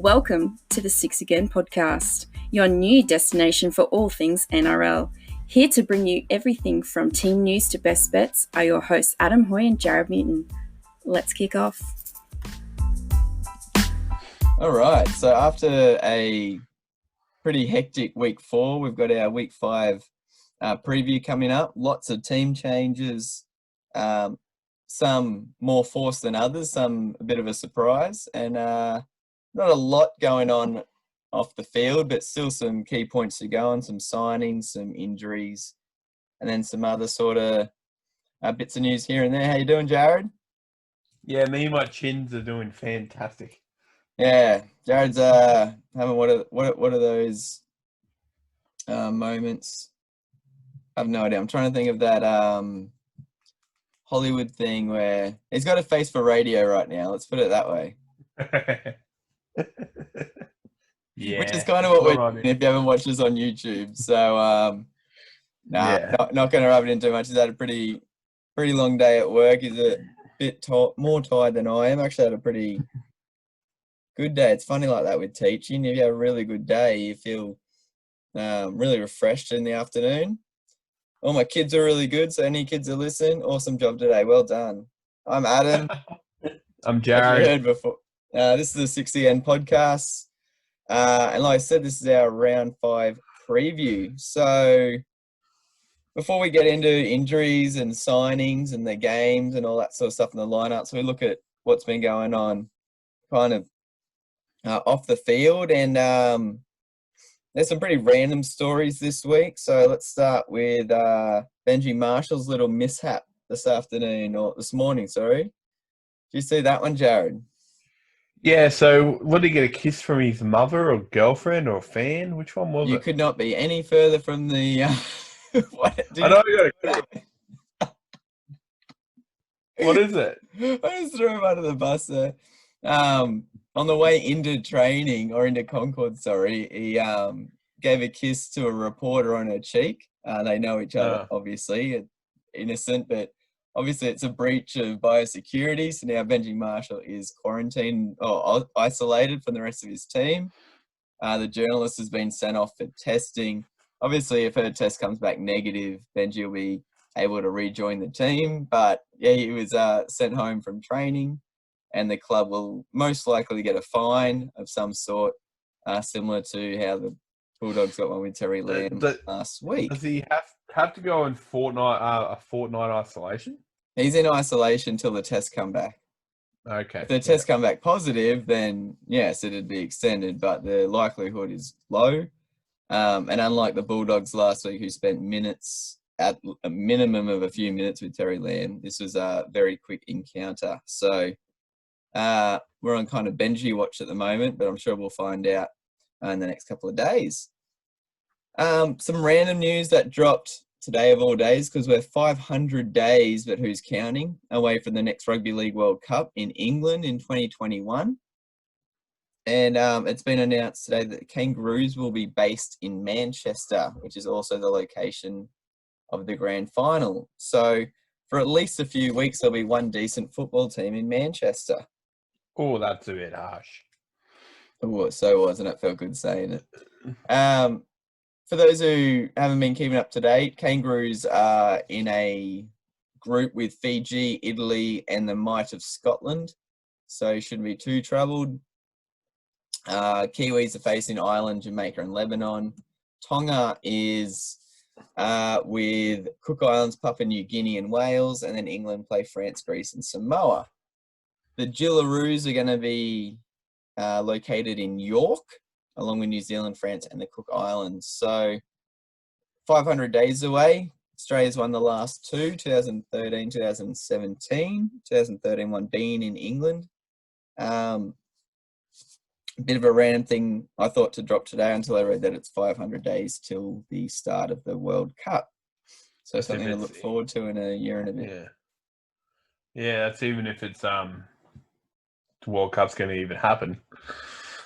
Welcome to the Six Again podcast, your new destination for all things NRL. Here to bring you everything from team news to best bets are your hosts Adam Hoy and Jared Newton. Let's kick off. All right, so after a pretty hectic week 4, we've got our week 5 preview coming up. Lots of team changes, some more forced than others, some a bit of a surprise, and not a lot going on off the field, but still some key points to go on, some signings, some injuries, and then some other sort of bits of news here and there. How you doing, Jared? Yeah, me and my chins are doing fantastic. Yeah, Jared's having what are those moments? I have no idea. I'm trying to think of that Hollywood thing where he's got a face for radio right now. Let's put it that way. Yeah, which is kind of what we're doing if you haven't watched us on YouTube. So, not going to rub it in too much. He's had a pretty long day at work. He's a bit more tired than I am. Actually had a pretty good day. It's funny like that with teaching. If you have a really good day, you feel really refreshed in the afternoon. All my kids are really good, so any kids are listening, awesome job today. Well done. I'm Adam. I'm Jared. As you heard before. This is the 60 N podcast. And like I said, this is our round 5 preview. So before we get into injuries and signings and the games and all that sort of stuff in the lineups, we look at what's been going on kind of off the field. And there's some pretty random stories this week. So let's start with Benji Marshall's little mishap this morning, sorry. Did you see that one, Jared? Yeah, so what, did he get a kiss from his mother or girlfriend or fan? Which one was it? You could not be any further from the... what is it? I just threw him under the bus there. On the way into training, or into Concord, sorry, he gave a kiss to a reporter on her cheek. They know each other, obviously, innocent, but obviously it's a breach of biosecurity. So now Benji Marshall is quarantined or isolated from the rest of his team. The journalist has been sent off for testing. Obviously, if her test comes back negative, Benji will be able to rejoin the team. But yeah, he was sent home from training, and the club will most likely get a fine of some sort, similar to how the Bulldogs got one with Terry Lamb last week. Does he have to go in a fortnight isolation? He's in isolation till the tests come back. Okay. If the tests come back positive, then yes, it'd be extended, but the likelihood is low. And unlike the Bulldogs last week, who spent minutes, at a minimum of a few minutes with Terry Lamb, this was a very quick encounter. So we're on kind of Benji watch at the moment, but I'm sure we'll find out in the next couple of days. Some random news that dropped today of all days, because we're 500 days, but who's counting, away from the next Rugby League World Cup in England in 2021. And it's been announced today that the Kangaroos will be based in Manchester, which is also the location of the grand final. So for at least a few weeks, there'll be one decent football team in Manchester. Oh, that's a bit harsh. Oh, so wasn't it? Felt good saying it. For those who haven't been keeping up to date, Kangaroos are in a group with Fiji, Italy, and the might of Scotland. So you shouldn't be too troubled. Kiwis are facing Ireland, Jamaica, and Lebanon. Tonga is with Cook Islands, Papua New Guinea, and Wales. And then England play France, Greece, and Samoa. The Jillaroos are going to be located in York, along with New Zealand, France, and the Cook Islands. So 500 days away. Australia's won the last 2, 2013, 2017. 2013 one being in England. A bit of a random thing I thought to drop today until I read that it's 500 days till the start of the World Cup. So that's something to look forward to in a year and a bit. Yeah, that's even if it's the World Cup's going to even happen.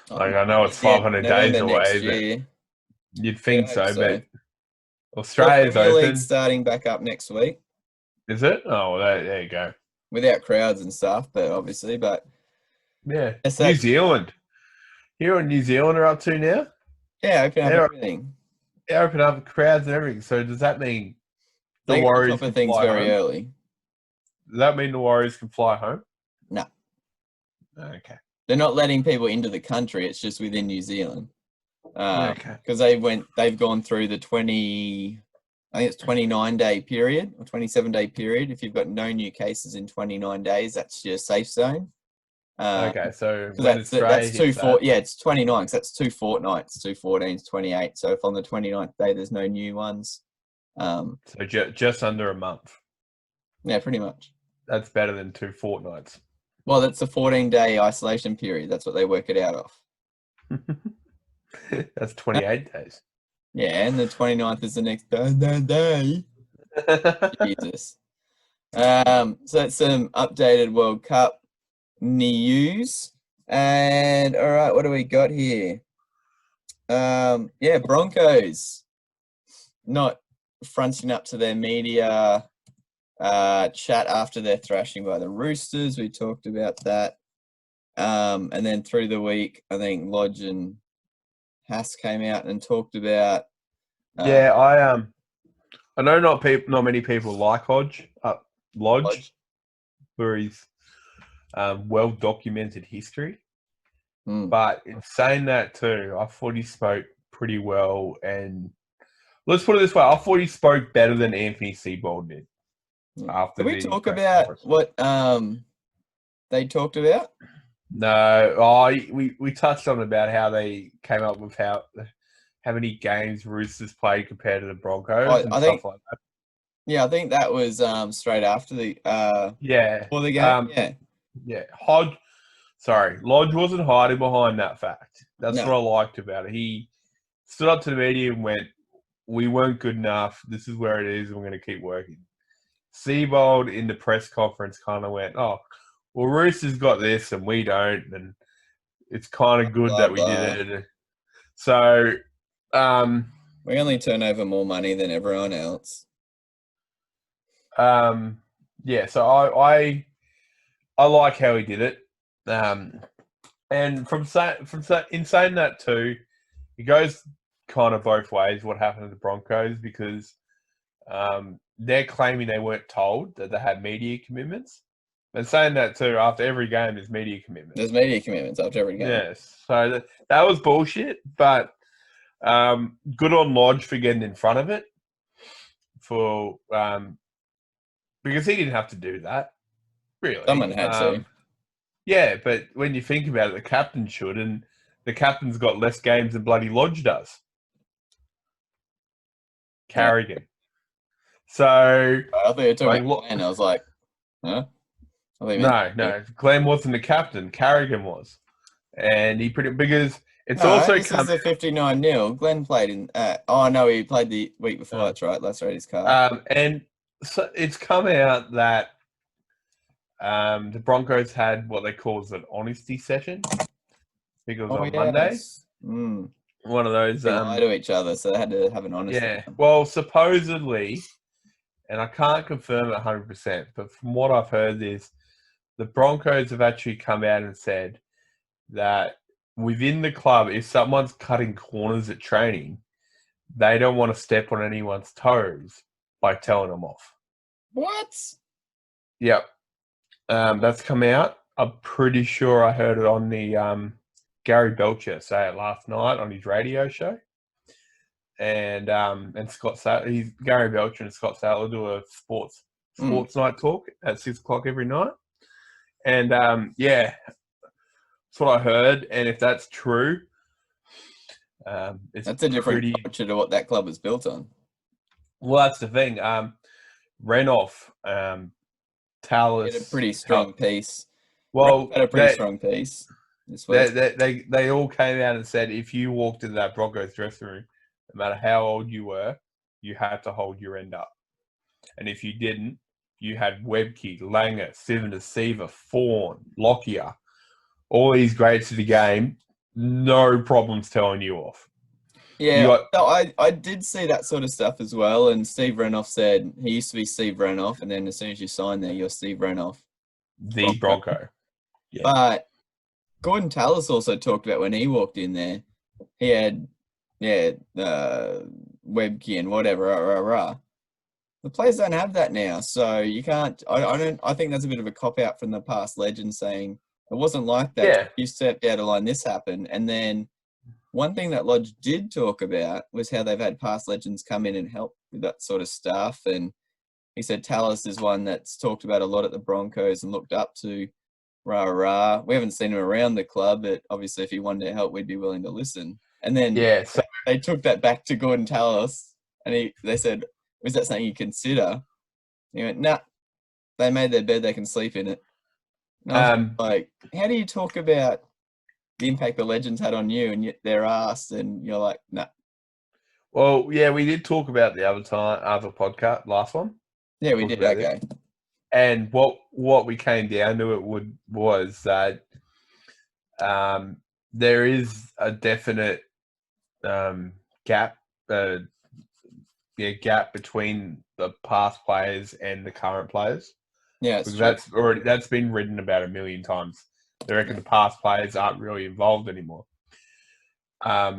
Like, I know it's 500 days away, but you'd think so, but Australia's open. League starting back up next week. Is it? Oh, well, there you go. Without crowds and stuff, but obviously, yeah, New Zealand. here in New Zealand are up to now? Yeah, open up everything. Yeah, open up crowds and everything. So does that mean the Warriors can things fly very home? early? Does that mean the Warriors can fly home? No. Okay. They're not letting people into the country. It's just within New Zealand. Okay. Because they've gone through the 29-day period or 27-day period. If you've got no new cases in 29 days, that's your safe zone. Okay, so when that's 2 it's 29 because that's 2 fortnights, 2 14s, 28. So if on the 29th day there's no new ones. So just under a month. Yeah, pretty much. That's better than 2 fortnights. Well, that's a 14-day isolation period. That's what they work it out of. That's 28 days. Yeah, and the 29th is the next day. Jesus. So that's some updated World Cup news. And all right, what do we got here? Broncos not fronting up to their media chat after their thrashing by the Roosters. We talked about that. And then through the week, I think Lodge and Haas came out and talked about. I know not many people like Lodge for his well documented history. But in saying that too, I thought he spoke pretty well, and let's put it this way: I thought he spoke better than Anthony Seibold did. After Did we talk about what they talked about? No, we touched on about how they came up with how many games Roosters played compared to the Broncos and stuff like that. Yeah, I think that was straight after the before the game. Lodge wasn't hiding behind that fact. That's what I liked about it. He stood up to the media and went, "We weren't good enough. This is where it is, and we're going to keep working." Seibold in the press conference kind of went, "Oh, well, Roosters got this and we don't, and it's kind of good that we did it." So, we only turn over more money than everyone else. So I like how he did it. And in saying that too, it goes kind of both ways. What happened to the Broncos, because they're claiming they weren't told that they had media commitments. And saying that too, after every game, there's media commitments. There's media commitments after every game. Yes, so that was bullshit. But good on Lodge for getting in front of it, because he didn't have to do that. Really, someone had to. Yeah, but when you think about it, the captain should, and the captain's got less games than bloody Lodge does. Carrigan. Yeah. So I thought you were talking about Glenn. I was like, huh? No. Glenn wasn't the captain. Carrigan was, and because it's this is the 59-0. Glenn played in. He played the week before. That's right. Let's read his card. And so it's come out that the Broncos had what they call an honesty session. I think it was on Monday. One of those. They lie to each other, so they had to have an honesty. Yeah. Well, supposedly, and I can't confirm it 100%, but from what I've heard is the Broncos have actually come out and said that within the club, if someone's cutting corners at training, they don't want to step on anyone's toes by telling them off. What? Yep. That's come out. I'm pretty sure I heard it on the Gary Belcher say it last night on his radio show. And Scott Sattler, Gary Belcher and Scott Sattler do a sports night talk at 6:00 every night. And that's what I heard. And if that's true, that's a different culture to what that club is built on. Well, that's the thing. Renoff, Tallis, had a pretty strong piece. Well, had a pretty strong piece. They all came out and said if you walked into that Broncos dressing room, no matter how old you were, you had to hold your end up. And if you didn't, you had Webke, Langer, Sivner, Seaver, Fawn, Lockyer, all these greats of the game, no problems telling you off. Yeah, I did see that sort of stuff as well. And Steve Renoff said he used to be Steve Renoff, and then as soon as you sign there, you're Steve Renoff. The Bronco. Yeah. But Gordon Tallis also talked about when he walked in there, he had, Webke and whatever, The players don't have that now, so you can't. I think that's a bit of a cop out from the past legend saying it wasn't like that. Yeah. You stepped out of line, this happened, and then one thing that Lodge did talk about was how they've had past legends come in and help with that sort of stuff. And he said Tallis is one that's talked about a lot at the Broncos and looked up to. We haven't seen him around the club, but obviously if he wanted to help, we'd be willing to listen. And then they took that back to Gordon Tallis, and they said, "Was that something you consider?" And he went, "Nah, they made their bed, they can sleep in it." And I was like, how do you talk about the impact the legends had on you, and yet they're asked, and you're like, "Nah." Well, yeah, we did talk about the other podcast, last one. Yeah, we did. Okay. And what we came down to was that there is a definite gap between the past players and the current players. Yeah, that's been written about 1 million times. They reckon the past players aren't really involved anymore. I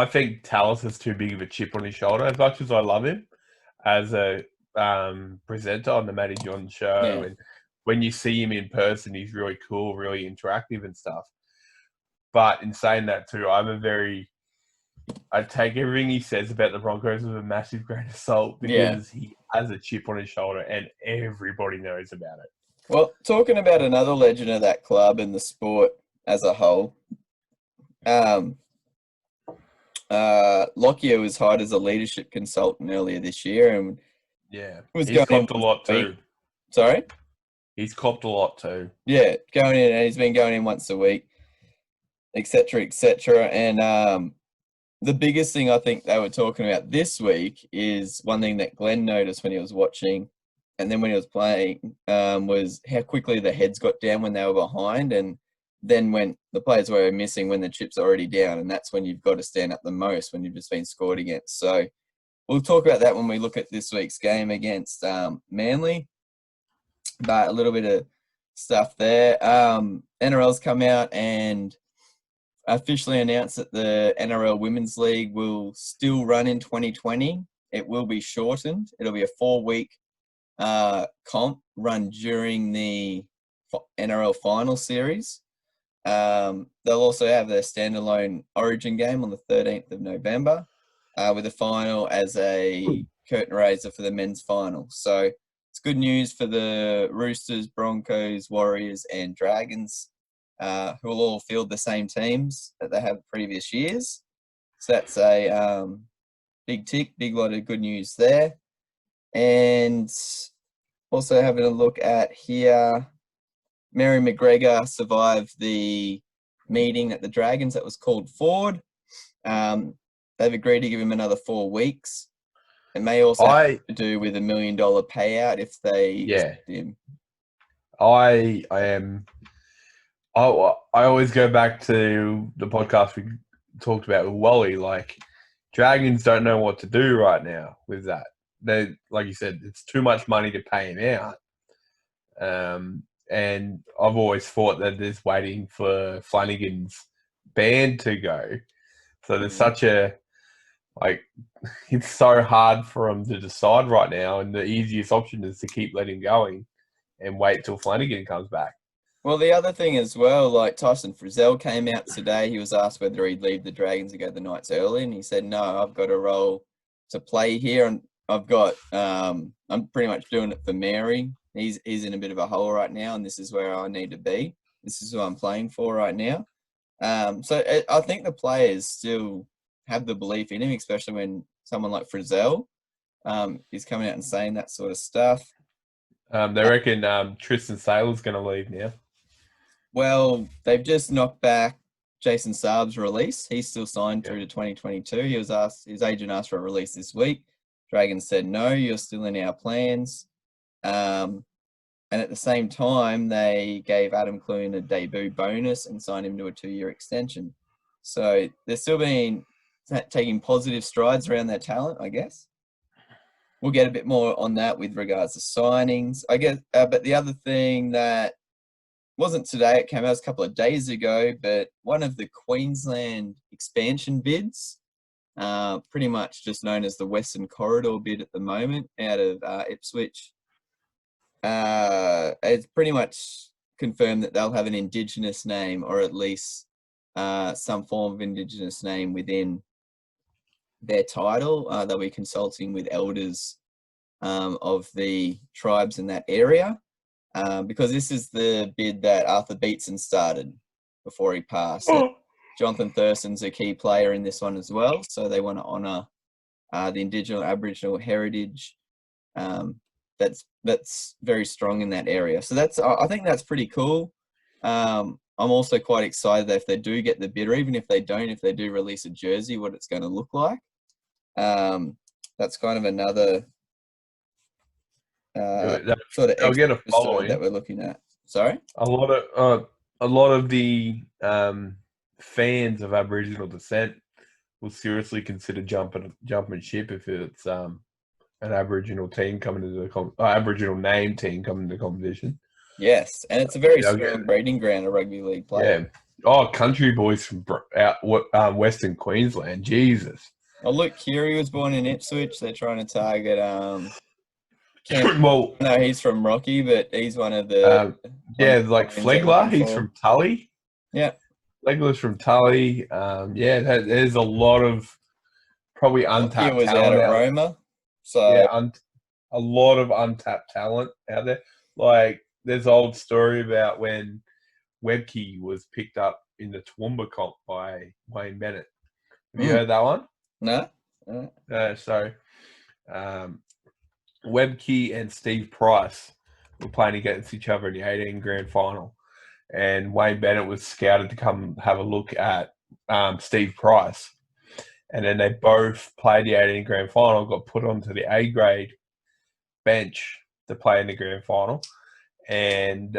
think Tallis is too big of a chip on his shoulder. As much as I love him as a presenter on the Matty John show, and when you see him in person, he's really cool, really interactive and stuff. But in saying that too, I take everything he says about the Broncos with a massive grain of salt, because he has a chip on his shoulder and everybody knows about it. Well, talking about another legend of that club and the sport as a whole, Lockyer was hired as a leadership consultant earlier this year, and he's copped a lot too. Sorry? He's copped a lot too. Yeah, going in, and he's been going in once a week, etc., etc. And the biggest thing I think they were talking about this week is one thing that Glenn noticed when he was watching, and then when he was playing, was how quickly the heads got down when they were behind, and then when the players were missing when the chip's already down, and that's when you've got to stand up the most, when you've just been scored against. So we'll talk about that when we look at this week's game against Manly, but a little bit of stuff there. NRL's come out and officially announced that the NRL Women's League will still run in 2020. It will be shortened. It'll be a 4-week comp run during the NRL final series. They'll also have their standalone Origin game on the 13th of November, with a final as a curtain raiser for the men's final. So it's good news for the Roosters, Broncos, Warriors, and Dragons, who will all field the same teams that they have previous years. So that's a big tick, big lot of good news there. And also having a look at here, Mary McGregor survived the meeting at the Dragons that was called forward. They've agreed to give him another 4 weeks. It may also have to do with $1 million payout if they accept him. I always go back to the podcast we talked about with Wally. Like, Dragons don't know what to do right now with that. They, like you said, it's too much money to pay him out. And I've always thought that they're waiting for Flanagan's ban to go. So there's such a, it's so hard for them to decide right now. And the easiest option is to keep letting him going and wait till Flanagan comes back. Well, the other thing as well, like Tyson Frizzell came out today. He was asked whether he'd leave the Dragons and go to the Knights early. And he said, no, I've got a role to play here. And I've got, I'm pretty much doing it for Mary. He's in a bit of a hole right now, and this is where I need to be. This is who I'm playing for right now. So I think the players still have the belief in him, especially when someone like Frizzell is coming out and saying that sort of stuff. They reckon Tristan Saylor's going to leave now. Well, they've just knocked back Jason Saab's release. He's still signed through to 2022. His agent asked for a release this week. Dragons said, no, you're still in our plans. And at the same time, they gave Adam Clune a debut bonus and signed him to a 2-year extension. So they're still taking positive strides around their talent, I guess. We'll get a bit more on that with regards to signings, I guess. But the other thing that wasn't today, it came out a couple of days ago, but one of the Queensland expansion bids, pretty much just known as the Western Corridor bid at the moment, out of Ipswich, it's pretty much confirmed that they'll have an Indigenous name, or at least some form of Indigenous name within their title. They'll be consulting with elders of the tribes in that area, because this is the bid that Arthur Beetson started before he passed. Jonathan Thurston's a key player in this one as well, so they want to honour the Indigenous Aboriginal heritage that's very strong in that area. So I think that's pretty cool. I'm also quite excited that if they do get the bid, or even if they don't, if they do release a jersey, what it's going to look like. That's kind of another sort of extra story that we're looking at. Sorry? A lot of the fans of Aboriginal descent will seriously consider jumping ship if it's an Aboriginal team coming into the Aboriginal name team coming into competition. Yes, and it's a very strong breeding ground of rugby league players. Yeah. Oh, country boys from Western Queensland. Jesus. Oh, look, Cleary was born in Ipswich. They're trying to target. Well, no, he's from Rocky, but he's one of the. Like Flegler. He's from Tully. Yeah. Flegler's from Tully. There's a lot of probably untapped was talent out at Roma. So yeah, a lot of untapped talent out there. Like there's an old story about when Webke was picked up in the Toowoomba comp by Wayne Bennett. Have you heard that one? No. So Webke and Steve Price were playing against each other in the 18 grand final, and Wayne Bennett was scouted to come have a look at Steve Price, and then they both played the 18 grand final, got put onto the A grade bench to play in the grand final, and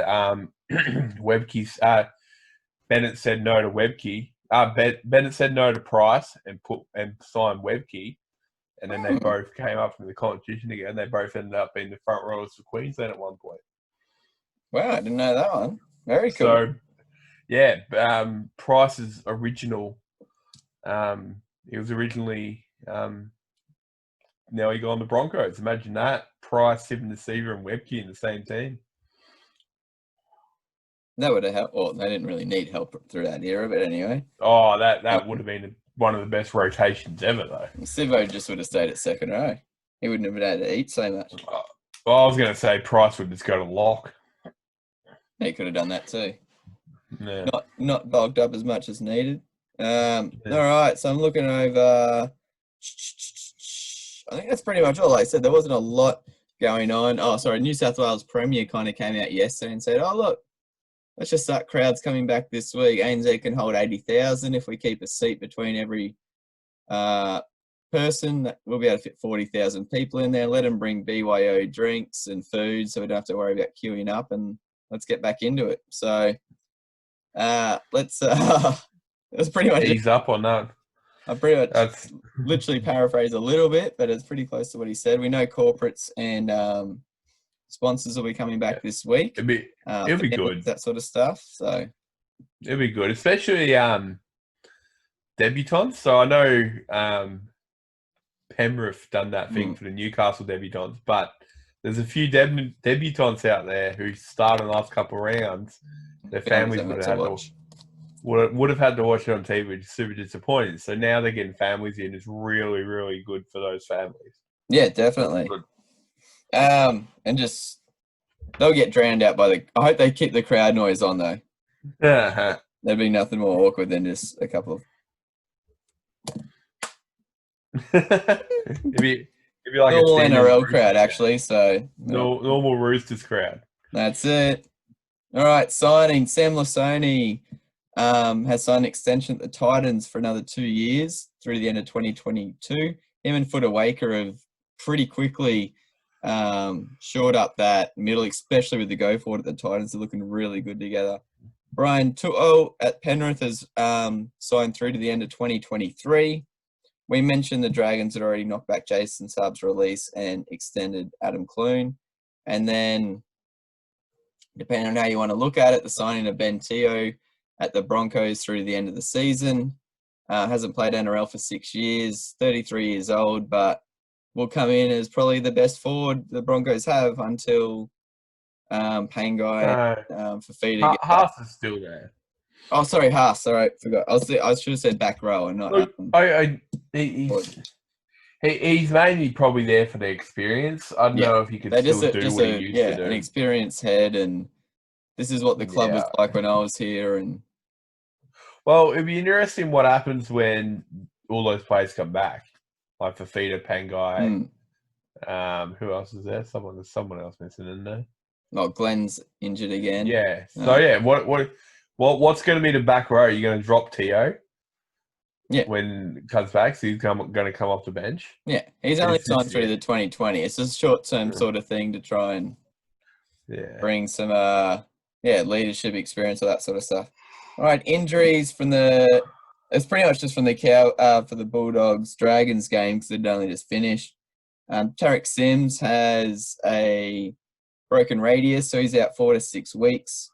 Webke Bennett said no to Webke. Bennett said no to Price and signed Webke, and then they both came up from the competition again. They both ended up being the front rowers for Queensland at one point. Wow, I didn't know that one. Very cool. So, yeah, Price's original. He was originally now he got on the Broncos. Imagine that. Price, Sivan Deceiver, and Webke in the same team. That would have helped. Well, they didn't really need help through that era, but anyway. Oh, that would have been one of the best rotations ever, though. Sivo just would have stayed at second row. He wouldn't have been able to eat so much. Well, I was going to say Price would just go to lock. He could have done that too. Yeah. Not bulked up as much as needed. All right, so I'm looking over. I think that's pretty much all. Like I said, there wasn't a lot going on. Oh, sorry, New South Wales Premier kind of came out yesterday and said, oh, look, let's just start crowds coming back this week. ANZ can hold 80,000 if we keep a seat between every person. We'll be able to fit 40,000 people in there. Let them bring BYO drinks and food so we don't have to worry about queuing up, and let's get back into it. So let's that's pretty much ease up on that. I pretty much literally paraphrase a little bit, but it's pretty close to what he said. We know corporates and sponsors will be coming back this week. It'll be good. That sort of stuff. So it'll be good, especially debutants. So I know Penrith done that thing for the Newcastle debutants, but there's a few debutants out there who started the last couple of rounds. Their families would have had to watch it on TV, which is super disappointing. So now they're getting families in. It's really, really good for those families. Yeah, definitely. And just they'll get drowned out by I hope they keep the crowd noise on though. There'd be nothing more awkward than just a couple of. it'd be like normal NRL crowd, actually. So normal Roosters crowd. That's it. All right, signing Sam Lasoni has signed an extension at the Titans for another 2 years through the end of 2022. Him and Footer Waker have pretty quickly shored up that middle, especially with the go forward at the Titans. They're looking really good together. Brian Tu'o at Penrith has signed through to the end of 2023. We mentioned the Dragons had already knocked back Jason Saab's release and extended Adam Clune. And then depending on how you want to look at it, the signing of Ben Teo at the Broncos through the end of the season. Hasn't played NRL for 6 years, 33 years old, but will come in as probably the best forward the Broncos have until Pangai Fafita. Haas is still there. Oh, sorry, Haas. Sorry, forgot. I should have said back row and not. Look, he's mainly probably there for the experience. I don't know if he could still do what he used to do. An experienced head, and this is what the club was like when I was here. And well, it'd be interesting what happens when all those players come back, like Fafita, Pangai. Who else is there? There's someone else missing in there. Oh, Glenn's injured again. Yeah. So what's going to be the back row? Are you going to drop Teo? Yeah. When it comes back, so he's going to come off the bench. Yeah, he's only signed through the 2020. It's a short-term sort of thing to try and bring some leadership experience, all that sort of stuff. All right, injuries it's pretty much just from for the Bulldogs Dragons game because they'd only just finished. Tariq Sims has a broken radius, so he's out 4 to 6 weeks,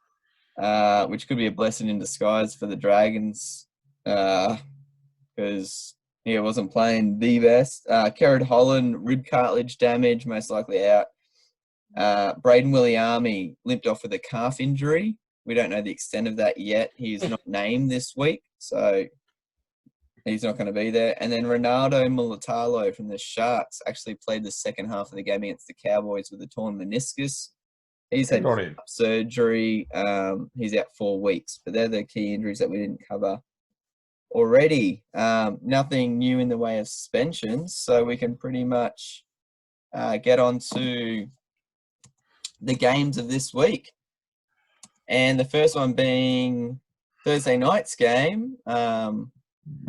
which could be a blessing in disguise for the Dragons because he wasn't playing the best. Kerrod Holland, rib cartilage damage, most likely out. Braden Williami limped off with a calf injury. We don't know the extent of that yet. He's not named this week, so he's not going to be there. And then Ronaldo Mulatalo from the Sharks actually played the second half of the game against the Cowboys with a torn meniscus. He's had surgery. He's out 4 weeks, but they're the key injuries that we didn't cover already. Nothing new in the way of suspensions, so we can pretty much get on to the games of this week. And the first one being Thursday night's game. I'm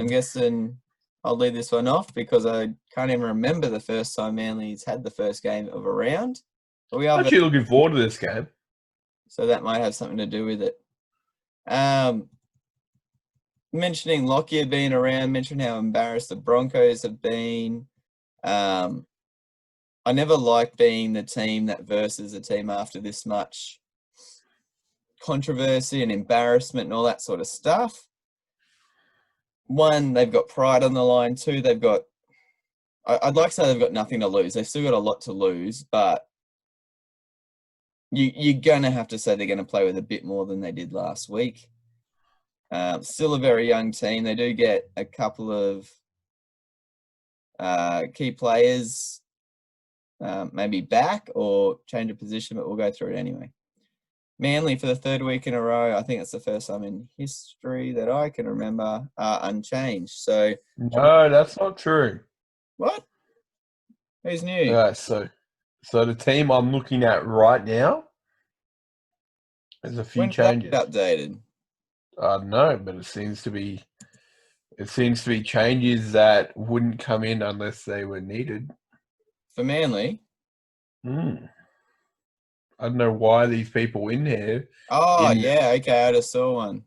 guessing I'll leave this one off because I can't even remember the first time Manly's had the first game of a round. But we are actually looking forward to this game. So that might have something to do with it. Mentioning Lockyer being around, mentioned how embarrassed the Broncos have been. I never like being the team that versus a team after this much controversy and embarrassment and all that sort of stuff. One, they've got pride on the line. Two, they've got, I'd like to say they've got nothing to lose. They've still got a lot to lose, but you're going to have to say they're going to play with a bit more than they did last week. Still a very young team. They do get a couple of key players maybe back or change of position, but we'll go through it anyway. Manly for the 3rd week in a row, I think it's the first time in history that I can remember, unchanged. So no, that's not true. What? Who's new? Yeah, so the team I'm looking at right now, there's a few changes. When updated? I don't know, but it seems to be changes that wouldn't come in unless they were needed. For Manly? I don't know why these people in here. Oh, okay, I just saw one.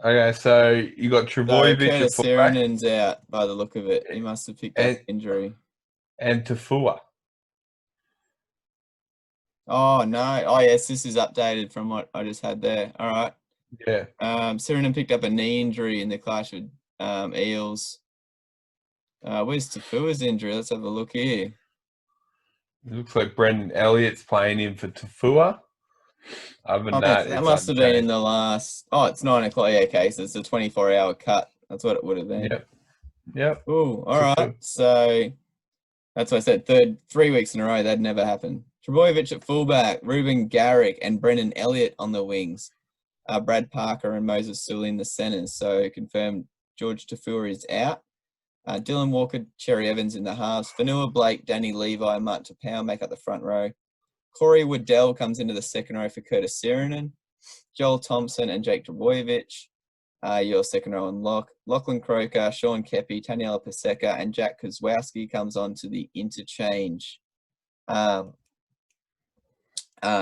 Okay, so you got Trebojevic. Curtis Sirenen's out by the look of it. He must have picked up injury. And Tafua. Oh, no. Oh, yes, this is updated from what I just had there. All right. Yeah. Sirenen picked up a knee injury in the clash with Eels. Where's Tafua's injury? Let's have a look here. It looks like Brendan Elliott's playing in for Tafua. Other than that must have been in the last... Oh, it's 9 o'clock. Yeah, okay, so it's a 24-hour cut. That's what it would have been. Yep. Ooh, all right. So that's what I said. 3 weeks in a row, that'd never happen. Trebojevic at fullback, Ruben Garrick and Brendan Elliott on the wings. Brad Parker and Moses Sewell in the centres. So confirmed George Tafua is out. Dylan Walker, Cherry Evans in the halves. Fanua Blake, Danny Levi, and Martin Tapau make up the front row. Corey Waddell comes into the second row for Curtis Sirenen. Joel Thompson and Jake Trebojevic. Your second row on lock. Lachlan Croker, Sean Kepi, Taniela Paseka, and Jack Kozłowski comes on to the interchange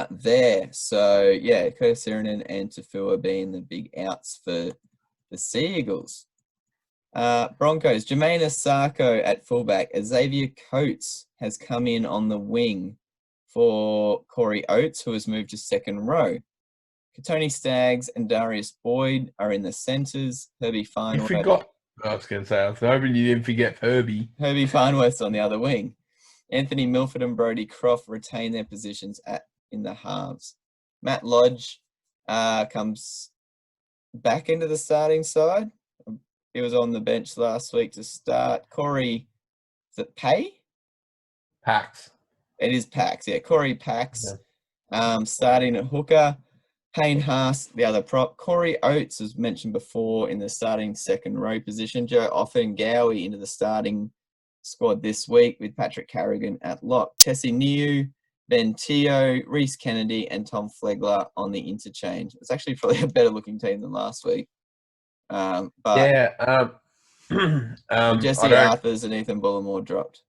there. So, yeah, Curtis Sirenen and Tafua being the big outs for the Sea Eagles. Broncos, Jermaine Asako at fullback. Xavier Coates has come in on the wing for Corey Oates, who has moved to second row. Katoni Staggs and Darius Boyd are in the centres. Herbie Farnworth. You forgot. I was going to say, I was hoping you didn't forget Herbie. Herbie Farnworth's on the other wing. Anthony Milford and Brodie Croft retain their positions in the halves. Matt Lodge comes back into the starting side. He was on the bench last week to start. Corey, is it Pax. It is Pax, yeah. Corey Pax starting at hooker. Payne Haas, the other prop. Corey Oates, as mentioned before, in the starting second row position. Joe Offengowie into the starting squad this week with Patrick Carrigan at lock. Tessie Niu, Ben Teo, Reece Kennedy, and Tom Flegler on the interchange. It's actually probably a better looking team than last week. But Jesse Arthurs and Ethan Bullimore dropped.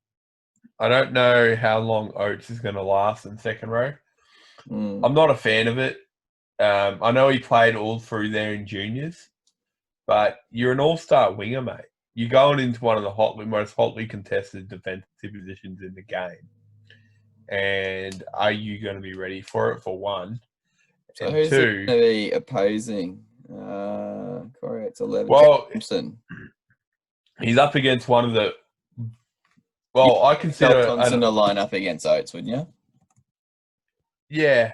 I don't know how long Oates is going to last in second row. I'm not a fan of it. I know he played all through there in juniors, but you're an all-star winger, mate. You're going into one of the most hotly contested defensive positions in the game. And are you going to be ready for it, for one? So and who's two, going to be opposing? Corey Oates 11. Well, Thompson. He's up against one of the... Well, I consider... Thompson to line up against Oates, wouldn't you? Yeah.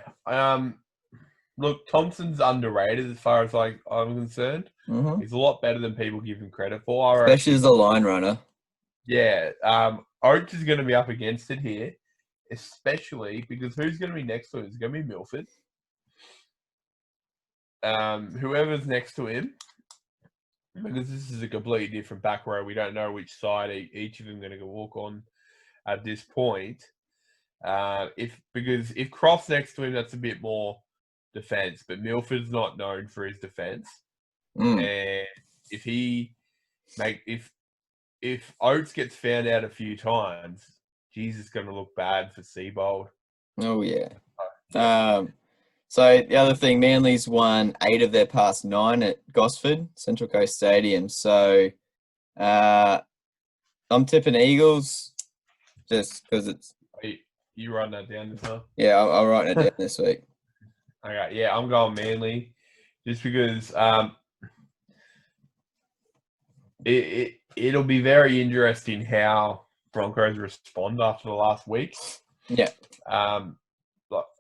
Look, Thompson's underrated as far as I'm concerned. Mm-hmm. He's a lot better than people give him credit for. Especially as a line runner. Yeah. Oates is going to be up against it here, especially because who's going to be next to him? It's going to be Milford. Whoever's next to him, because this is a completely different back row. We don't know which side each of them are going to walk on at this point. Because if Croft's next to him, that's a bit more defense, but Milford's not known for his defense. And if Oates gets found out a few times, Jesus, going to look bad for Seabold. Oh yeah. So the other thing, Manly's won 8 of their past 9 at Gosford Central Coast Stadium. So I'm tipping Eagles, just because it's. You writing that down this time? Yeah, I'll write it down this week. Okay, yeah, I'm going Manly, just because it'll be very interesting how Broncos respond after the last week. Yeah.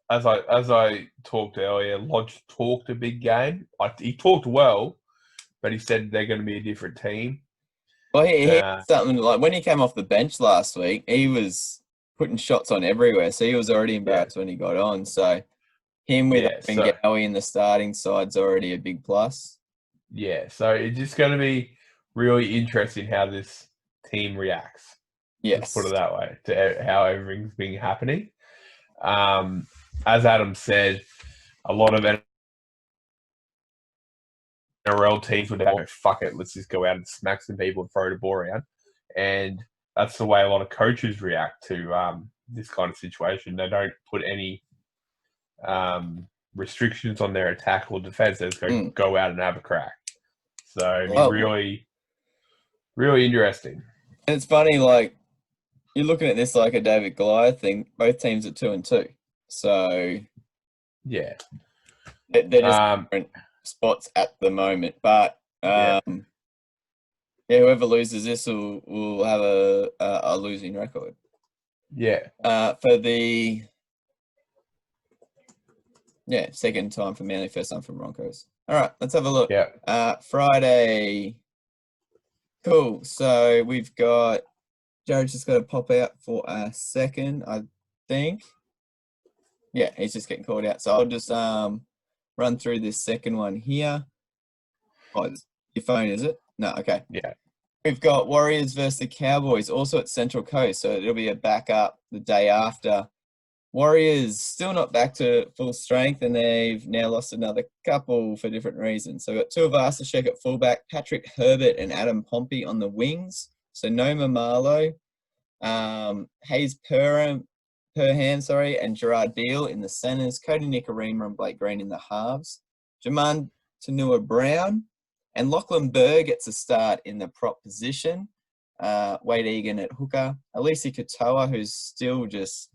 As I talked earlier, Lodge talked a big game. He talked well, but he said they're going to be a different team. Well, he had something like when he came off the bench last week, he was putting shots on everywhere, so he was already embarrassed when he got on. So him with Offengowie in the starting side's already a big plus. Yeah, so it's just going to be really interesting how this team reacts. Yes. Let's put it that way, to how everything's been happening. As Adam said, a lot of NRL teams would go, fuck it, let's just go out and smack some people and throw the ball around. And that's the way a lot of coaches react to this kind of situation. They don't put any restrictions on their attack or defense. They just go out and have a crack. So really, really interesting. And it's funny, you're looking at this like a David Goliath thing. Both teams are 2-2. So yeah, they're just different spots at the moment. But whoever loses this will have a losing record. Yeah. For the second time for Manly, first time for Broncos. All right, let's have a look. Yeah. Friday. Cool. So we've got Jared's just got to pop out for a second, I think. Yeah, he's just getting called out. So I'll just run through this second one here. Oh, it's your phone, is it? No, okay. Yeah. We've got Warriors versus the Cowboys, also at Central Coast. So it'll be a backup the day after. Warriors still not back to full strength, and they've now lost another couple for different reasons. So we've got Tuivasa-Sheck at fullback, Patrick Herbert and Adam Pompey on the wings. So Noma Marlowe, Hayes Perham, and Gerard Beale in the centres, Cody Nikorima and Blake Green in the halves, Jaman Tanua-Brown, and Lachlan Burr gets a start in the prop position, Wade Egan at hooker, Alisi Katoa, who's still just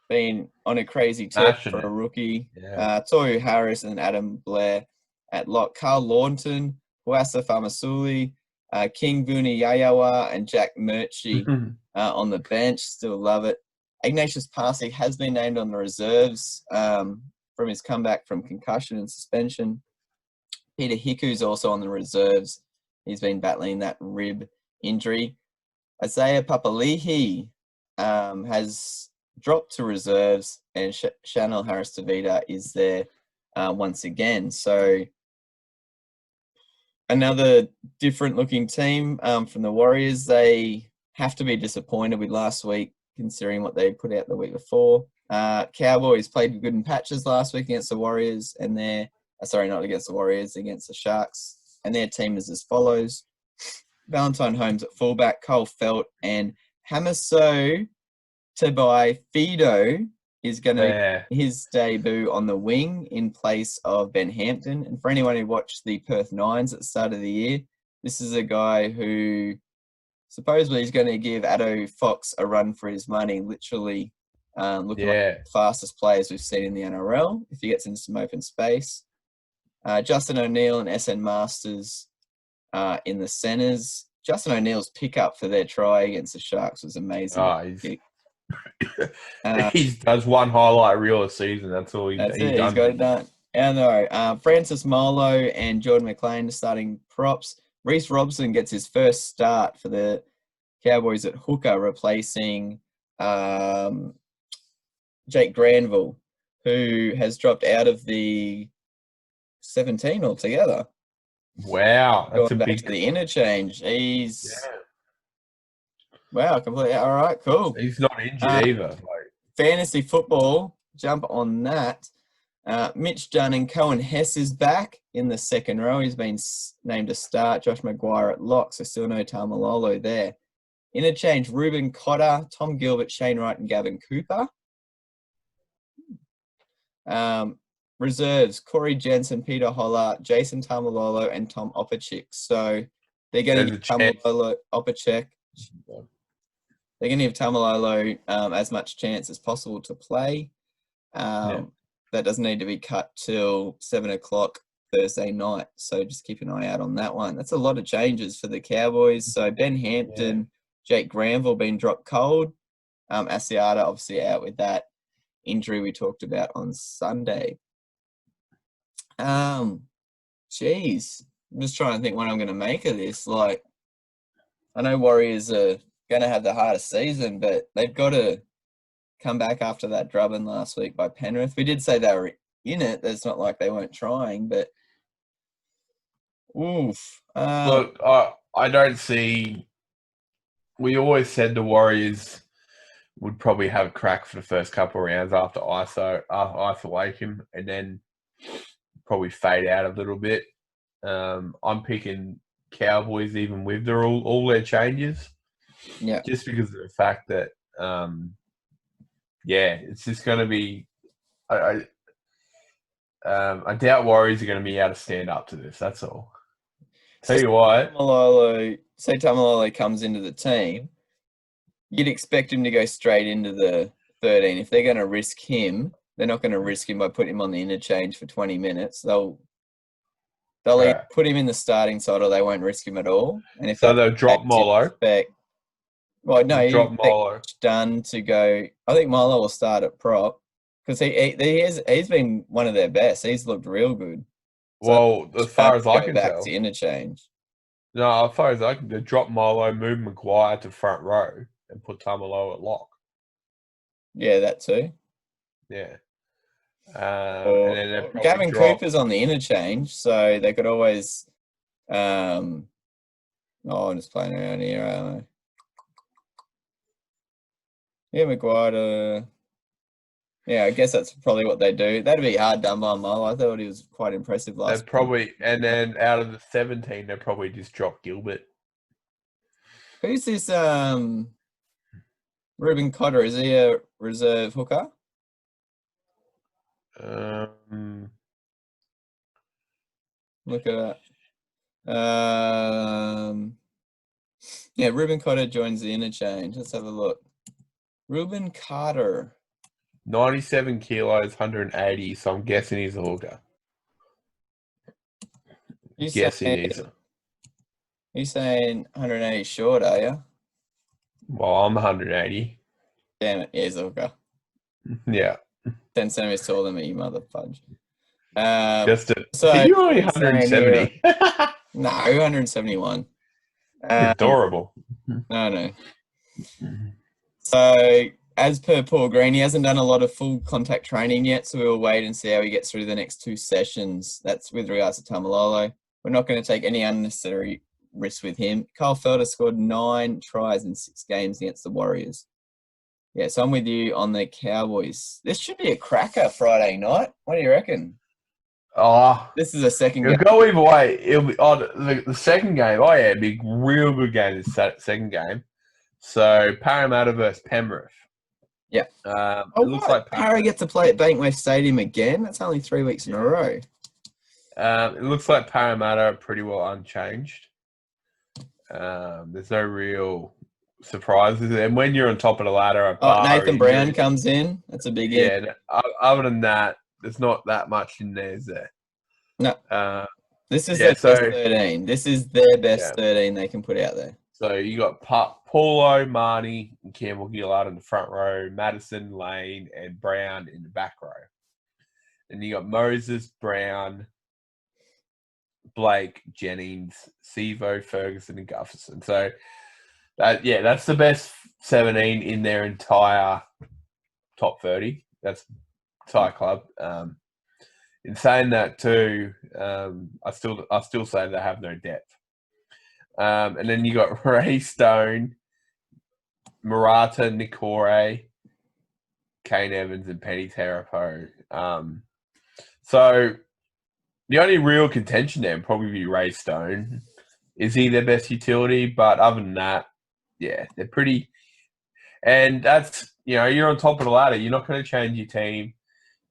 been on a crazy tip for a rookie. Yeah. Toru Harris and Adam Blair at lock. Carl Launton, Huasa Famasuli, King Vuni Yayawa, and Jack Murchie on the bench. Still love it. Ignatius Parsey has been named on the reserves from his comeback from concussion and suspension. Peter Hiku's also on the reserves. He's been battling that rib injury. Isaiah Papali'i has dropped to reserves, and Chanel Harris T.B.D is there once again. So another different looking team from the Warriors. They have to be disappointed with last week, considering what they put out the week before. Cowboys played good in patches last week against the Warriors, and not against the Warriors, against the Sharks. And their team is as follows. Valentine Holmes at fullback, Cole Felt, and Hamiso Tabai Fido is going to be his debut on the wing in place of Ben Hampton. And for anyone who watched the Perth Nines at the start of the year, this is a guy who supposedly is going to give Addo Fox a run for his money, literally looking like the fastest players we've seen in the NRL if he gets into some open space. Justin O'Neill and SN Masters in the centres. Justin O'Neill's pickup for their try against the Sharks was amazing. He does one highlight reel a season. That's all he's done. He's got it done. And Francis Marlowe and Jordan McLean starting props. Reece Robson gets his first start for the Cowboys at hooker, replacing Jake Granville, who has dropped out of the 17 altogether. Wow, that's going back to the interchange. Wow, completely. All right, cool. He's not injured either. Fantasy football, jump on that. Mitch Dunn and Cohen Hess is back in the second row. He's been named to start. Josh Maguire at lock, so still no Tamalolo there. Interchange, Ruben Cotter, Tom Gilbert, Shane Wright, and Gavin Cooper. Reserves, Corey Jensen, Peter Holler, Jason Tamalolo, and Tom Opachik. So they're going to give Tamalolo Opachik. They're going to give Tamalolo as much chance as possible to play. That doesn't need to be cut till 7 o'clock Thursday night. So just keep an eye out on that one. That's a lot of changes for the Cowboys. So Ben Hampton, Jake Granville being dropped cold. Asiata obviously out with that injury we talked about on Sunday. Geez. I'm just trying to think what I'm going to make of this. I know Warriors are going to have the hardest season, but they've got to come back after that drubbing last week by Penrith. We did say they were in it. It's not like they weren't trying, but oof. Look, I don't see. We always said the Warriors would probably have a crack for the first couple of rounds after isolation, and then probably fade out a little bit. I'm picking Cowboys even with all their changes. Yeah. Just because of the fact that, it's just going to be. I doubt Warriors are going to be able to stand up to this. That's all. Tell you what. Tamalolo comes into the team. You'd expect him to go straight into the 13. If they're going to risk him, they're not going to risk him by putting him on the interchange for 20 minutes. They'll either put him in the starting side or they won't risk him at all. And if they'll drop Molo. Drop Molo. Done to go. I think Molo will start at prop because he's been one of their best. He's looked real good. Well, as far as I can tell, back to interchange. No, as far as I can tell, drop Molo, move Maguire to front row, and put Tamalolo at lock. Yeah, that too. Yeah. And then Gavin Cooper's on the interchange, so they could always. I'm just playing around here, aren't I? Yeah, Maguire. I guess that's probably what they do. That'd be hard done by Molo. I thought he was quite impressive last week. Probably, and then out of the 17, they'll probably just drop Gilbert. Who's this? Ruben Cotter, is he a reserve hooker? Look at that. Ruben Cotter joins the interchange. Let's have a look. Ruben Carter. 97 kilos, 180. So I'm guessing he's a hooker. You're saying 180 short, are you? Well, I'm 180. Damn it, he's a hooker. Yeah. 10 centimeters taller than me, you mother fudge. You're only 170. No, 171. Adorable. No. So, as per Paul Green, he hasn't done a lot of full contact training yet, so we'll wait and see how he gets through the next 2 sessions. That's with regards to Tamalolo. We're not going to take any unnecessary risks with him. Kyle Felder scored 9 tries in 6 games against the Warriors. Yeah, so I'm with you on the Cowboys. This should be a cracker Friday night. What do you reckon? Oh, this is a second game. It'll go either way. It'll be the second game. Oh yeah, big, real good game. This second game. So Parramatta versus Penrith. Yeah. It looks like Parra get to play at Bankwest Stadium again. That's only 3 weeks in a row. It looks like Parramatta are pretty well unchanged. There's no real surprises, and when you're on top of the ladder, Nathan Brown comes in. That's a big yeah. Other than that, there's not that much in there, is there? No. This is their best 13. This is their best 13 they can put out there. So you got Paulo, Marnie, and Campbell Gillard in the front row, Madison, Lane, and Brown in the back row. And you got Moses, Brown, Blake, Jennings, Sevo, Ferguson, and Gufferson. So that's the best 17 in their entire top 30. That's entire club. In saying that too, I still say they have no depth. And then you got Ray Stone, Murata, Nikore, Kane Evans, and Penny Tarapo. So the only real contention there would probably be Ray Stone. Is he their best utility? But other than that, yeah, they're pretty. And that's, you're on top of the ladder. You're not going to change your team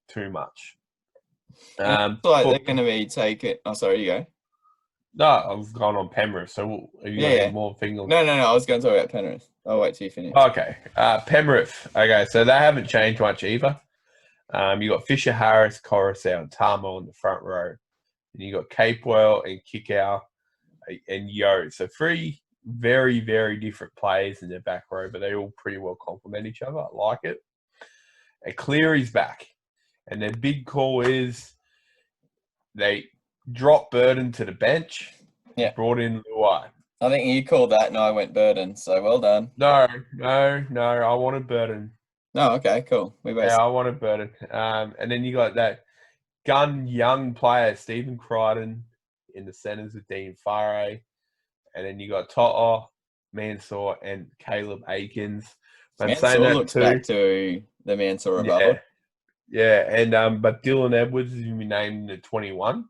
too much. They're going to be taking. Oh, sorry, you go. No, I was going on Penrith. So have you got any more things? No. I was going to talk about Penrith. I'll wait till you finish. Okay. Penrith. Okay, so they haven't changed much either. You got Fisher, Harris, Coruscant, and Tamo in the front row. And you got Capewell and Kickow and Yo. So 3 very, very different players in their back row, but they all pretty well complement each other. I like it. And Cleary's back. And their big call is they dropped Burden to the bench. Yeah. Brought in Luai. I think you called that and I went Burden, so well done. No. I wanted Burden. Oh, okay, cool. I wanted Burden. And then you got that gun young player, Stephen Crichton, in the centres with Dean Farre. And then you got To'o, Mansour, and Caleb Aikens. Mansour looks back to the Mansour of old. Yeah, and but Dylan Edwards is going to be named in the 21.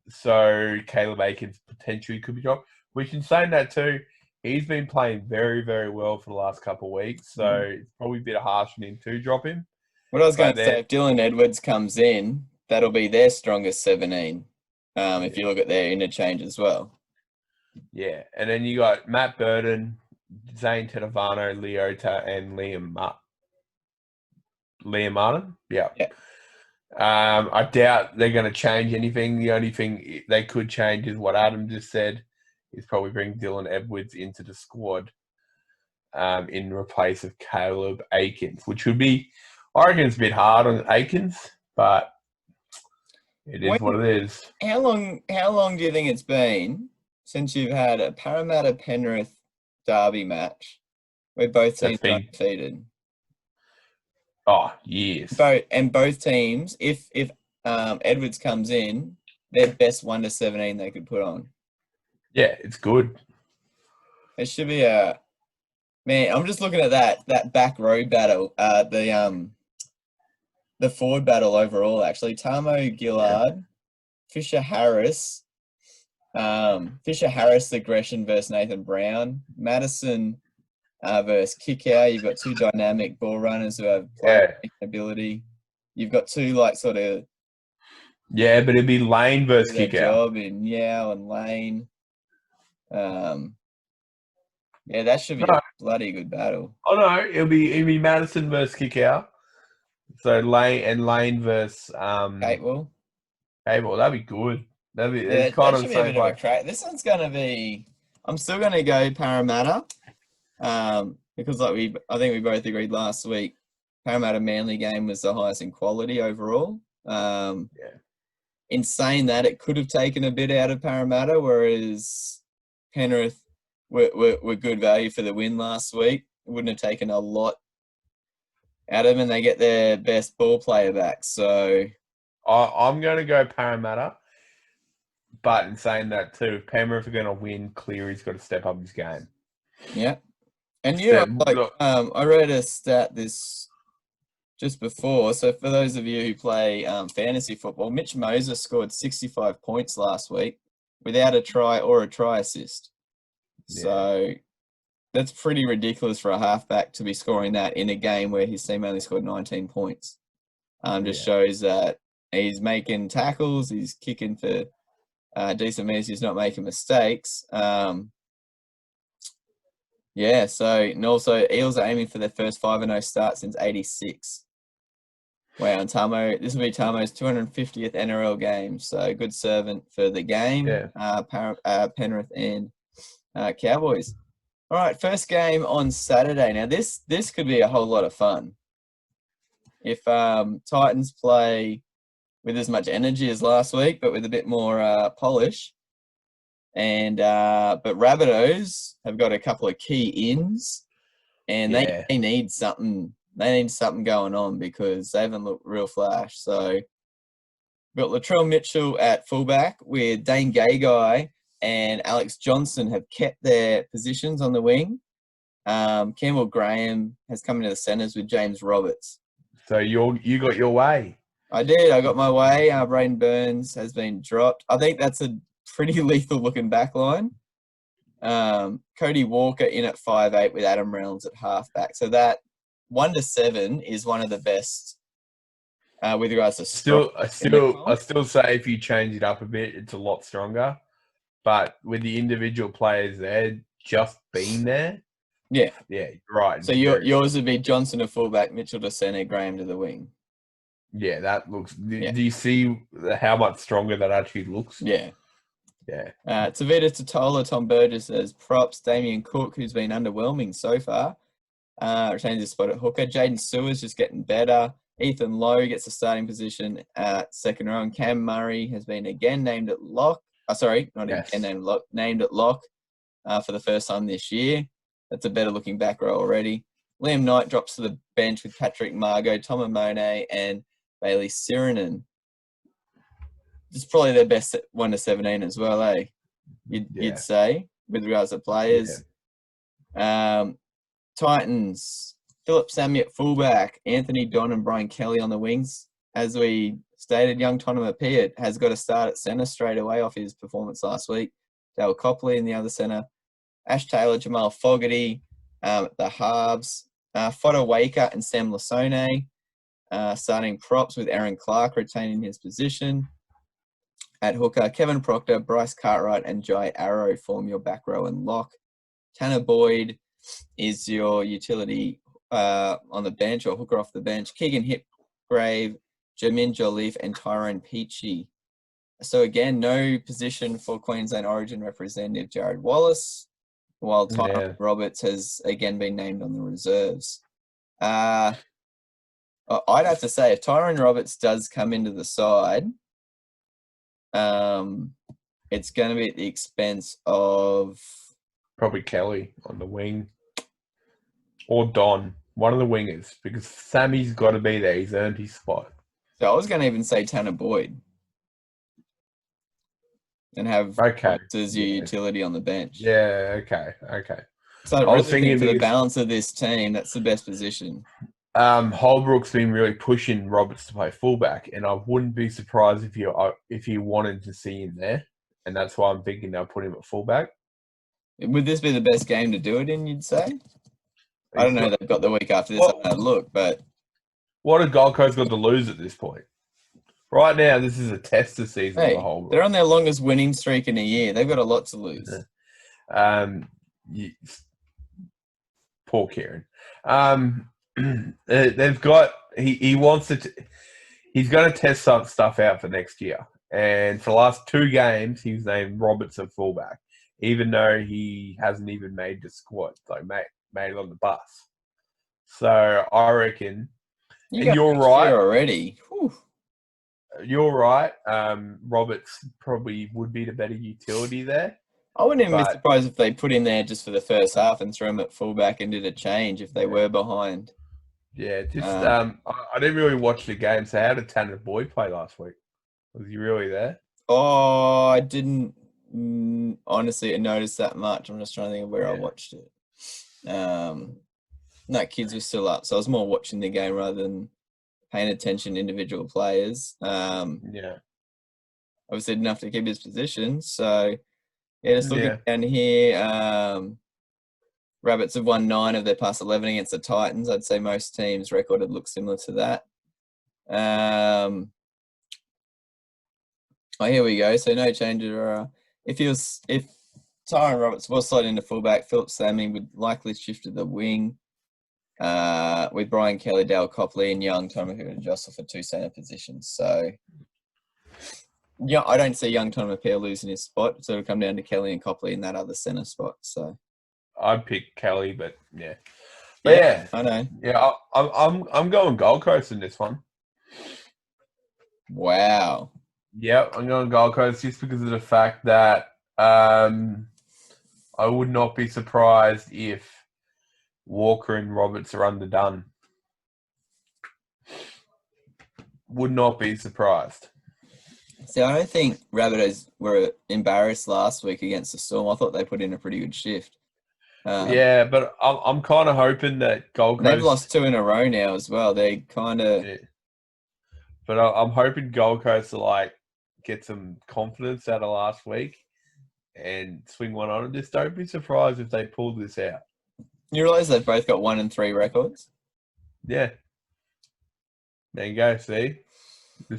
So Caleb Aikens potentially could be dropped. Which, in saying that too, he's been playing very, very well for the last couple of weeks. So it's probably a bit harsh on him to drop him. What I was going to say, if Dylan Edwards comes in, that'll be their strongest 17. If you look at their interchange as well. Yeah, and then you got Matt Burden, Zane Tedavano, Leota, and Liam Martin. Yeah. I doubt they're going to change anything. The only thing they could change is what Adam just said, is probably bring Dylan Edwards into the squad in replace of Caleb Aikens, which would be, I reckon it's a bit hard on Aikens, but it is what it is. How long do you think it's been since you've had a Parramatta Penrith derby match where both teams are undefeated? Oh, years. Both teams, if Edwards comes in, their best 1 to 17 they could put on. Yeah, it's good. It should be man. I'm just looking at that back row battle. The forward battle overall, actually. Tamo Gillard, Fisher Harris, aggression versus Nathan Brown, Madison versus Kickout. You've got 2 dynamic ball runners who have ability. You've got 2 sort of. Yeah, but it'd be Lane versus Kickout. Job in Yao and Lane. That should be a bloody good battle. Oh no, it'll be Madison versus Kickout. So Lane versus Gatewell. Gatewell, that'd be good. It's kind of should be a bit of a crack. This one's gonna be. I'm still gonna go Parramatta, because I think we both agreed last week. Parramatta Manly game was the highest in quality overall. In saying that, it could have taken a bit out of Parramatta, whereas Penrith were good value for the win last week. It wouldn't have taken a lot out of them, and they get their best ball player back. So I'm going to go Parramatta, but in saying that too, if Penrith are going to win, Cleary's got to step up his game. Yeah, and I read a stat this just before. So for those of you who play fantasy football, Mitch Moses scored 65 points last week without a try or a try assist. Yeah. So that's pretty ridiculous for a halfback to be scoring that in a game where his team only scored 19 points. Just shows that he's making tackles, he's kicking for decent measures, he's not making mistakes. And also Eels are aiming for their first 5-0 start since '86. Wow, and this will be Tamo's 250th NRL game, so good servant for the game. Penrith and Cowboys. All right, first game on Saturday. Now this could be a whole lot of fun. If Titans play with as much energy as last week, but with a bit more polish, but Rabbitohs have got a couple of key ins, and they need something. They need something going on because they haven't looked real flash. So we've got Latrell Mitchell at fullback with Dane Gagai and Alex Johnson have kept their positions on the wing. Campbell Graham has come into the centres with James Roberts. So you got your way. I did. I got my way. Braden Burns has been dropped. I think that's a pretty lethal looking back line. Cody Walker in at 5'8" with Adam Reynolds at halfback. So that 1 to 7 is one of the best with regards to I still say if you change it up a bit, it's a lot stronger. But with the individual players there just being there, yeah, right. So yours would be Johnson to fullback, Mitchell to centre, Graham to the wing. Yeah, that looks. Do you see how much stronger that actually looks? Yeah. Tavita Totola, Tom Burgess as props. Damien Cook, who's been underwhelming so far, retains his spot at hooker. Jaden Sewers just getting better. Ethan Lowe gets a starting position at second row. And Cam Murray has been again named at lock. Named at lock for the first time this year. That's a better looking back row already. Liam Knight drops to the bench with Patrick Margot, Tom Amone, and Bailey Sirinen. It's probably their best 1 to 17 as well, eh? You'd say, with regards to players. Yeah. Titans, Philip Sammy at fullback, Anthony Don and Brian Kelly on the wings. As we stated, young Tonema Piat has got to start at centre straight away off his performance last week. Dale Copley in the other centre. Ash Taylor, Jamal Fogarty at the halves. Fodder Waker and Sam Lasone starting props with Aaron Clark retaining his position. At hooker, Kevin Proctor, Bryce Cartwright and Jai Arrow form your back row and lock. Tanner Boyd is your utility on the bench or hooker off the bench. Keegan Hipgrave, Jamin Jolliffe and Tyrone Peachy. So again, no position for Queensland Origin representative Jared Wallace, while Tyrone Roberts has again been named on the reserves. I'd have to say if Tyrone Roberts does come into the side, it's going to be at the expense of probably Kelly on the wing or Don, one of the wingers, because Sammy's got to be there. He's earned his spot. So I was going to even say Tanner Boyd and have as your utility on the bench. Yeah, okay. So I was thinking for the balance of this team, that's the best position. Holbrook's been really pushing Roberts to play fullback, and I wouldn't be surprised if he wanted to see him there, and that's why I'm thinking they'll put him at fullback. Would this be the best game to do it in, you'd say? I don't know. They've got the week after this. I don't look, but what have Gold Coast got to lose at this point? Right now, this is a tester season for Holbrook. They're on their longest winning streak in a year. They've got a lot to lose. Poor Kieran. they've got he wants to. He's going to test some stuff out for next year. And for the last 2 games, he's named Roberts at fullback, even though he hasn't even made the squad, like made it on the bus. So I reckon, you're right already. Whew. You're right. Roberts probably would be the better utility there. I wouldn't even be surprised if they put in there just for the first half and threw him at fullback and did a change if they were behind. Yeah, I didn't really watch the game. So how did Tanner Boyd play last week? Was he really there? Oh, I didn't honestly notice that much. I'm just trying to think of where I watched it. No, kids were still up, so I was more watching the game rather than paying attention to individual players. Obviously didn't have to keep his position. So just looking down here, Rabbits have won 9 of their past 11 against the Titans. I'd say most teams' record would look similar to that. Here we go. So no change. If Tyron Roberts was slotted into fullback, Philip Sammy would likely shift to the wing. With Brian Kelly, Dale Copley, and Young Tomahu and Joseph for 2 centre positions. So yeah, I don't see Young Tomahu losing his spot. So it'll come down to Kelly and Copley in that other centre spot. So I'd pick Kelly, but yeah. I know. Yeah, I'm going Gold Coast in this one. Wow. Yeah, I'm going Gold Coast just because of the fact that I would not be surprised if Walker and Roberts are underdone. Would not be surprised. See, I don't think Rabbitohs were embarrassed last week against the Storm. I thought they put in a pretty good shift. But I'm kind of hoping that Gold Coast... They've lost 2 in a row now as well. They kind of... Yeah. But I'm hoping Gold Coast will get some confidence out of last week and swing one on. And just don't be surprised if they pull this out. You realise they've both got 1 and 3 records? Yeah. There you go, see?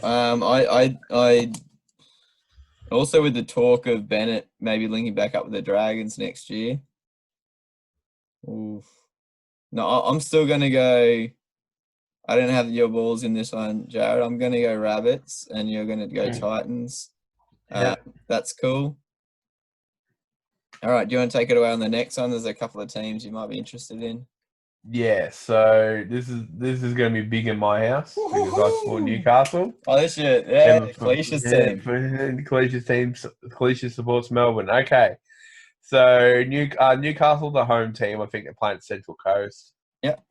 I also with the talk of Bennett maybe linking back up with the Dragons next year. Oof. No, I'm still going to go... I don't have your balls in this one, Jared. I'm going to go Rabbits, and you're going to go Titans. That's cool. All right, do you want to take it away on the next one? There's a couple of teams you might be interested in. Yeah, so this is going to be big in my house because I support Newcastle. Oh, this shit. Yeah, Cleary's team. Cleary supports Melbourne. Okay. So Newcastle, the home team, I think they're playing Central Coast. Yep.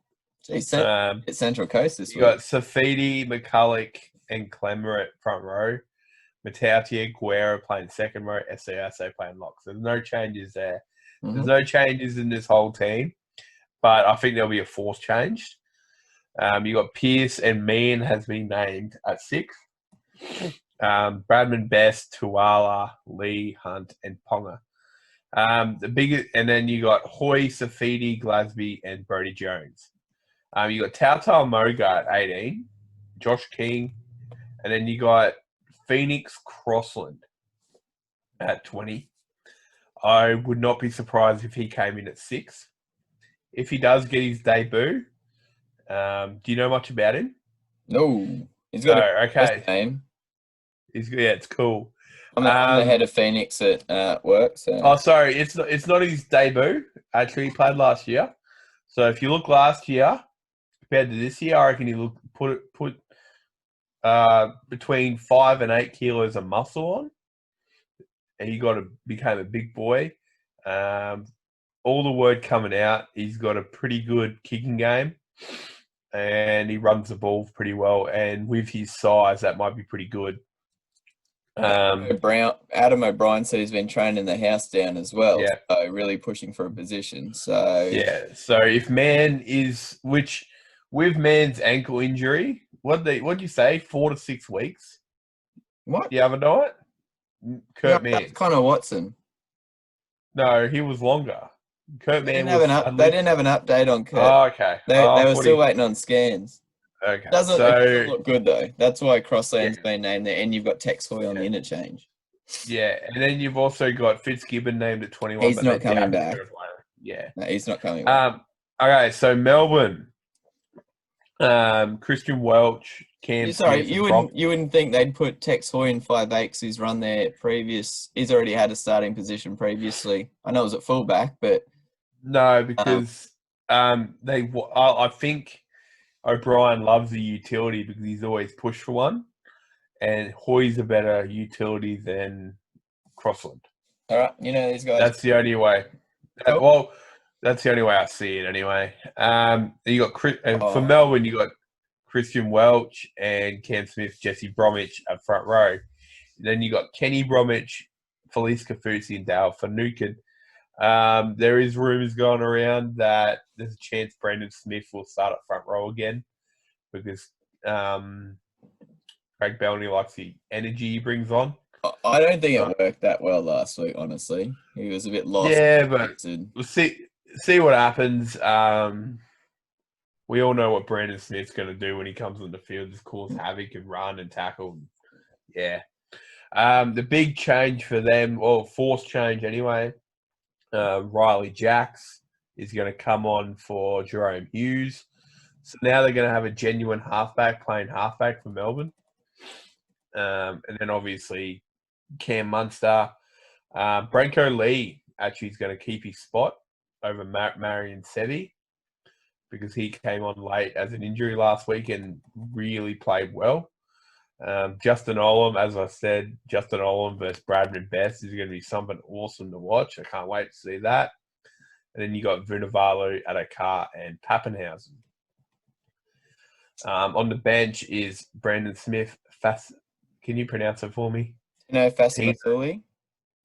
It's Central Coast this week. You got Safidi, McCulloch, and Clemmer at front row. Matautia, Guerra playing second row. SCSA playing lock. So there's no changes there. Mm-hmm. There's no changes in this whole team, but I think there'll be a force change. You got Pearce and Meehan has been named at 6. Bradman, Best, Tuala, Lee, Hunt, and Ponga. And then you got Hoy, Safidi, Glasby, and Brodie Jones. You got Tautau Moga at 18, Josh King, and then you got Phoenix Crossland at 20. I would not be surprised if he came in at 6. If he does get his debut, do you know much about him? No, he's got a name. It's cool. I'm the head of Phoenix at work. So. Oh, sorry, it's not his debut. Actually, he played last year. So if you look last year compared to this year, I reckon he put between 5 and 8 kilos of muscle on, and he became a big boy. All the word coming out, he's got a pretty good kicking game, and he runs the ball pretty well. And with his size, that might be pretty good. Adam O'Brien said he's been training the house down as well. Yeah. So really pushing for a position. So So if with Mann's ankle injury, what'd you say? 4 to 6 weeks? What? The other night? Kurt Mann. That's Connor Watson. No, he was longer. Kurt Mann they didn't have an update on Kurt. Oh, okay. They were still waiting on scans. Okay. It doesn't look good though. That's why Crossland's been named there, and you've got Tex Hoy on the interchange. Yeah, and then you've also got Fitzgibbon named at 21. He's not coming back. Yeah. No, he's not coming back. Okay, so Melbourne. Christian Welch, Cam Sorry, Smith. you wouldn't think they'd put Tex Hoy in 5'8" who's run their previous. He's already had a starting position previously. I know it was at fullback, but no, because I think O'Brien loves the utility because he's always pushed for one, and Hoy's a better utility than Crossland. All right, these guys. That's the only way. Cool. Well, that's the only way I see it anyway. You got for Melbourne, you got Christian Welch and Cam Smith, Jesse Bromwich at front row. Then you got Kenny Bromwich, Felice Kafusi, and Dale Finucane. There is rumours going around that there's a chance Brendan Smith will start at front row again because Craig Bellamy likes the energy he brings on. I don't think it worked that well last week, honestly. He was a bit lost. Yeah, but we'll see what happens. We all know what Brandon Smith's going to do when he comes on the field. Just cause havoc and run and tackle. Yeah. The big change for them, or forced change anyway, Riley Jacks is going to come on for Jerome Hughes. So now they're going to have a genuine halfback playing halfback for Melbourne. And then obviously Cam Munster. Branko Lee actually is going to keep his spot over Marion Sevi because he came on late as an injury last week and really played well. Justin Olam, as I said, Justin Olam versus Bradman Best is going to be something awesome to watch. I can't wait to see that. And then you got Vunivalu, Adakar, and Pappenhausen. On the bench is Brandon Smith. Can you pronounce it for me? No, Fasimafuli.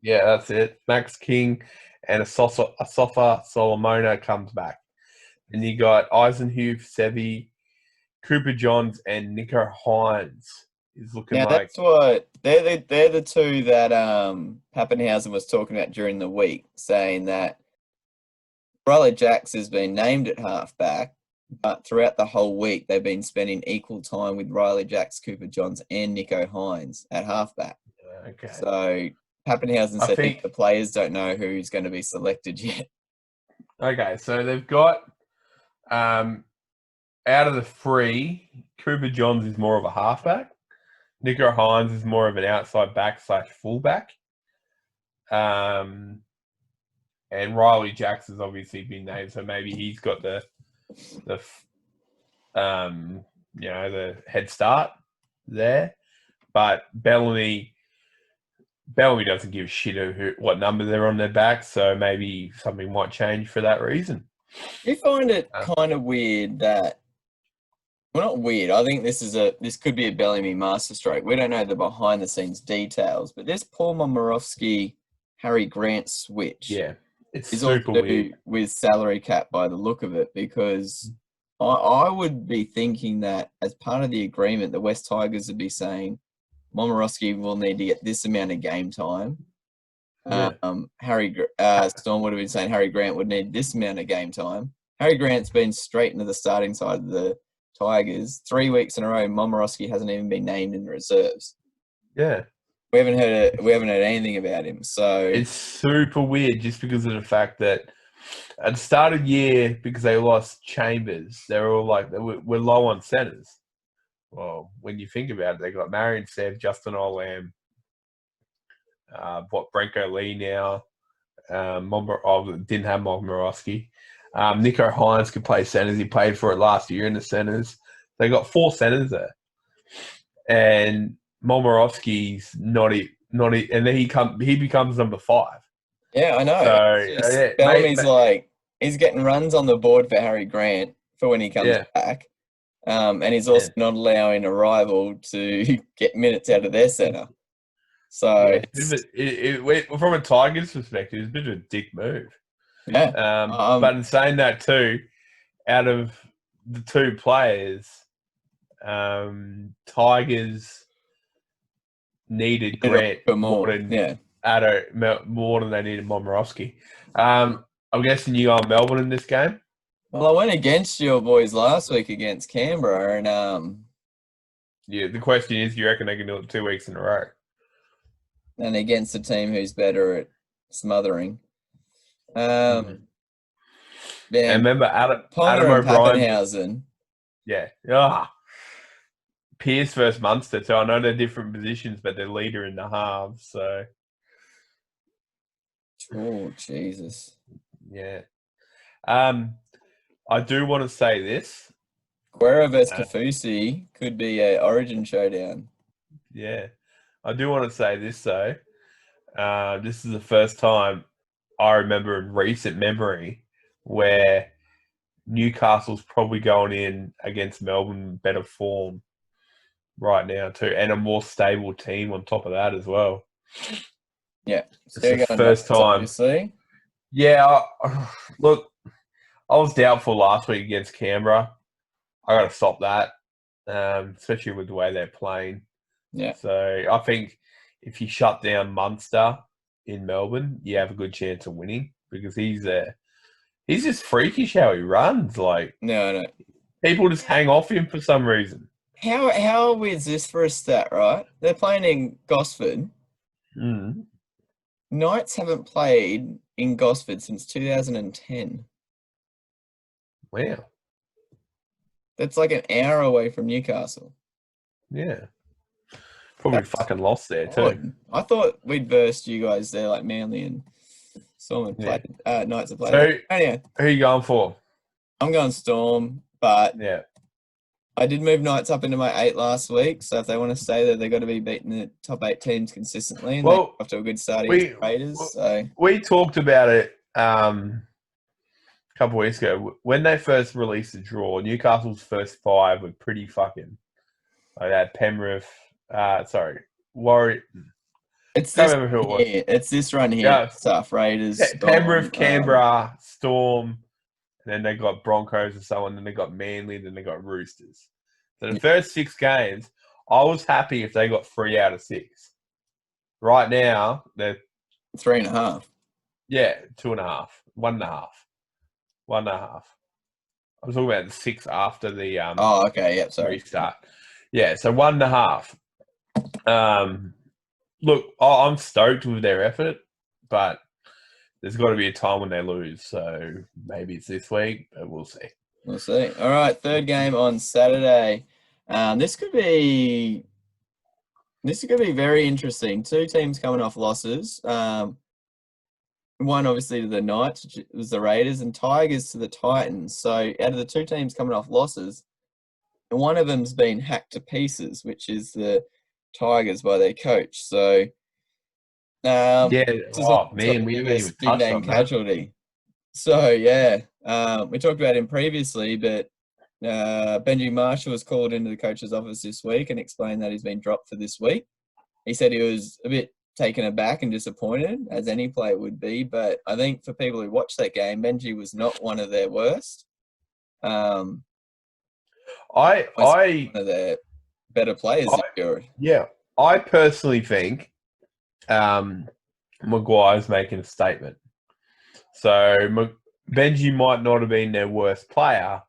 Yeah, that's it. Max King and Asofa Solomona comes back. And you got Eisenhuth, Sevi, Cooper Johns, and Nico Hines is looking like. That's what they're the two that Pappenhausen was talking about during the week, saying that Riley Jacks has been named at halfback, but throughout the whole week they've been spending equal time with Riley Jacks, Cooper Johns, and Nico Hines at halfback. Okay. So Pappenhausen said the players don't know who's going to be selected yet. Okay, so they've got out of the three, Cooper Johns is more of a halfback. Nico Hines is more of an outside back / fullback. And Riley Jacks has obviously been named, so maybe he's got the head start there. But Bellamy doesn't give a shit of what number they're on their back, so maybe something might change for that reason. You find it kind of weird that, well, not weird. I think this could be a Bellamy masterstroke. We don't know the behind the scenes details, but this Paul Momorowski, Harry Grant switch, it's is super all to do weird with salary cap by the look of it, because I would be thinking that as part of the agreement, the West Tigers would be saying Momorowski will need to get this amount of game time. Storm would have been saying Harry Grant would need this amount of game time. Harry Grant's been straight into the starting side of the Tigers 3 weeks in a row. Momorowski hasn't even been named in the reserves. Yeah, we haven't heard anything about him. So it's super weird just because of the fact that at the start of the year, because they lost Chambers, they were all like we're low on centers. Well, when you think about it, they got Marion Sev, Justin Olam, Branko Lee now. Didn't have Momorowski. Nico Hines could play centers. He played for it last year in the centers. They got 4 centers there, and Momorowski's not, and then he becomes number 5. Yeah, I know. So Bellamy's he's getting runs on the board for Harry Grant for when he comes back. And he's also not allowing a rival to get minutes out of their centre. So from a Tigers perspective, it's a bit of a dick move. Yeah. But in saying that too, out of the 2 players, Tigers needed Grant more than they needed Momorowski. I'm guessing you are Melbourne in this game. Well, I went against your boys last week against Canberra, and the question is, do you reckon they can do it 2 weeks in a row? And against a team who's better at smothering. And remember, Adam O'Brien, Yeah. Pearce versus Munster. So I know they're different positions, but they're leader in the halves. So. Oh, Jesus. Yeah. I do want to say this. Guerra versus Kafusi could be a Origin showdown. Yeah. I do want to say this, though. This is the first time I remember in recent memory where Newcastle's probably going in against Melbourne in better form right now too, and a more stable team on top of that as well. Yeah. It's the first time. Obviously. Yeah. Look, I was doubtful last week against Canberra. I got to stop that, especially with the way they're playing. Yeah. So I think if you shut down Munster in Melbourne, you have a good chance of winning because he's just freakish how he runs. Like no, people just hang off him for some reason. How weird is this for a stat? Right, they're playing in Gosford. Mm. Knights haven't played in Gosford since 2010. Wow, that's like an hour away from Newcastle. Yeah. Probably fucking lost there too. I thought we'd versed you guys there, like Manly and Storm played. Knights have played. So, anyway, who are you going for? I'm going Storm, but yeah, I did move Knights up into my 8 last week. So if they want to stay there, they've got to be beating the top 8 teams consistently, and they have to a good start against Raiders. So we talked about it a couple of weeks ago when they first released the draw. Newcastle's first 5 were pretty fucking like that. Penrith. Warrior. It's Can't this remember who it was. here. It's this run here. Yeah. Stuff. Raiders, Penrith, Canberra, Storm, and then they got Broncos and so on. Then they got Manly. Then they got Roosters. So the first 6 games, I was happy if they got 3 out of 6. Right now, they're 3.5. Yeah, 2.5, 1.5, 1.5. I was talking about the 6 after the okay, yep, sorry. restart. Yeah, so 1.5. Look, I'm stoked with their effort, but there's got to be a time when they lose. So maybe it's this week, but we'll see. We'll see. All right, third game on Saturday. This could be very interesting. 2 teams coming off losses. One obviously to the Knights, which was the Raiders, and Tigers to the Titans. So out of the 2 teams coming off losses, and one of them's been hacked to pieces, which is the Tigers by their coach. So we haven't even touched on casualty. So yeah, we talked about him previously, but Benji Marshall was called into the coach's office this week and explained that he's been dropped for this week. He said he was a bit taken aback and disappointed, as any player would be. But I think for people who watched that game, Benji was not one of their worst. I one of their better players. I personally think Maguire's making a statement. So Benji might not have been their worst player,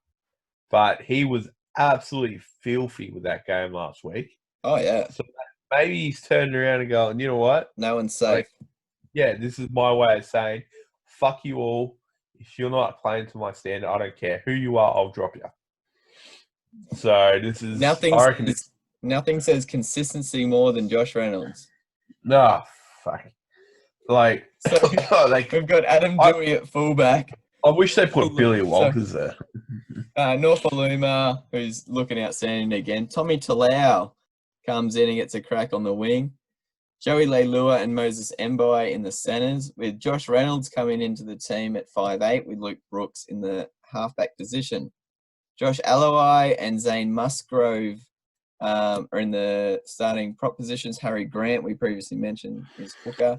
but he was absolutely filthy with that game last week. Oh yeah. So maybe he's turning around and going, you know what? No one's safe. This is my way of saying, fuck you all. If you're not playing to my standard, I don't care who you are, I'll drop you. So this is... Nothing says consistency more than Josh Reynolds. No, fuck. Like... So we've got Adam Dewey at fullback. I wish they put Billy Walters there. Norfoluma, who's looking outstanding again. Tommy Talau comes in and gets a crack on the wing. Joey Leilua and Moses Mbai in the centres, with Josh Reynolds coming into the team at 5'8", with Luke Brooks in the halfback position. Josh Alowai and Zane Musgrove are in the starting prop positions. Harry Grant, we previously mentioned, is hooker.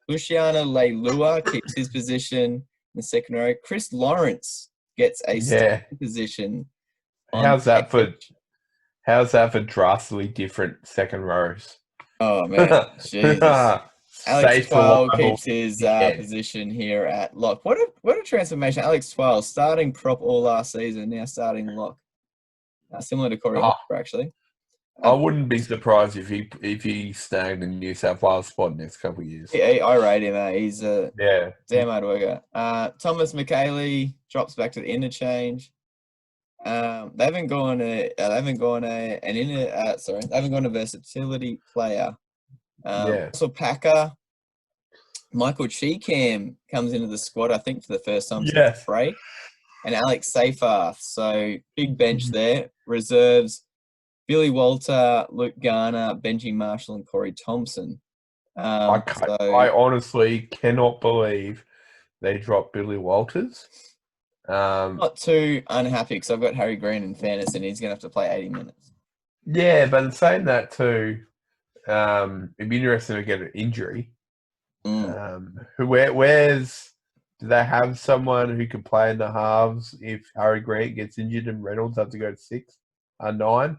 Luciano Leilua keeps his position in the second row. Chris Lawrence gets a starting position. How's that for drastically different second rows? Oh, man. Jesus. Alex Twal keeps his position here at lock. What a transformation. Alex Twal, starting prop all last season, now starting lock. Similar to Corey Hopper, actually. I wouldn't be surprised if he snagged the New South Wales spot next couple of years. I rate him. He's a damn hard worker. Thomas McKaylee drops back to the interchange. They haven't gone a versatility player. Also Packer. Michael Cheekham comes into the squad, I think, for the first time since the break. And Alex Seyfarth. So big bench there. Reserves, Billy Walter, Luke Garner, Benji Marshall, and Corey Thompson. I honestly cannot believe they dropped Billy Walters. Not too unhappy because I've got Harry Green in fairness and he's going to have to play 80 minutes. Yeah, but in saying that too, it'd be interesting to get an injury. Do they have someone who can play in the halves if Harry Grant gets injured and Reynolds have to go to 9?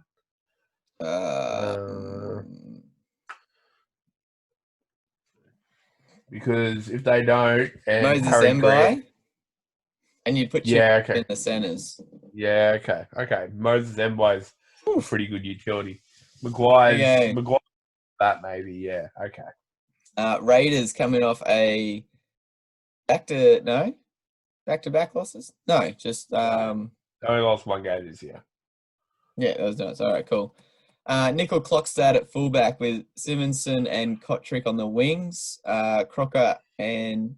Because if they don't, and Moses Harry Grant, and you put in the centres. Yeah, okay. Moses Mbai's a pretty good utility. Maguire's that maybe, yeah, okay. Raiders coming off a back-to-back losses? No, just only lost one game this year. Yeah, that was nice. All right, cool. Nickel Clockstad at fullback with Simonson and Kotrick on the wings. Croker and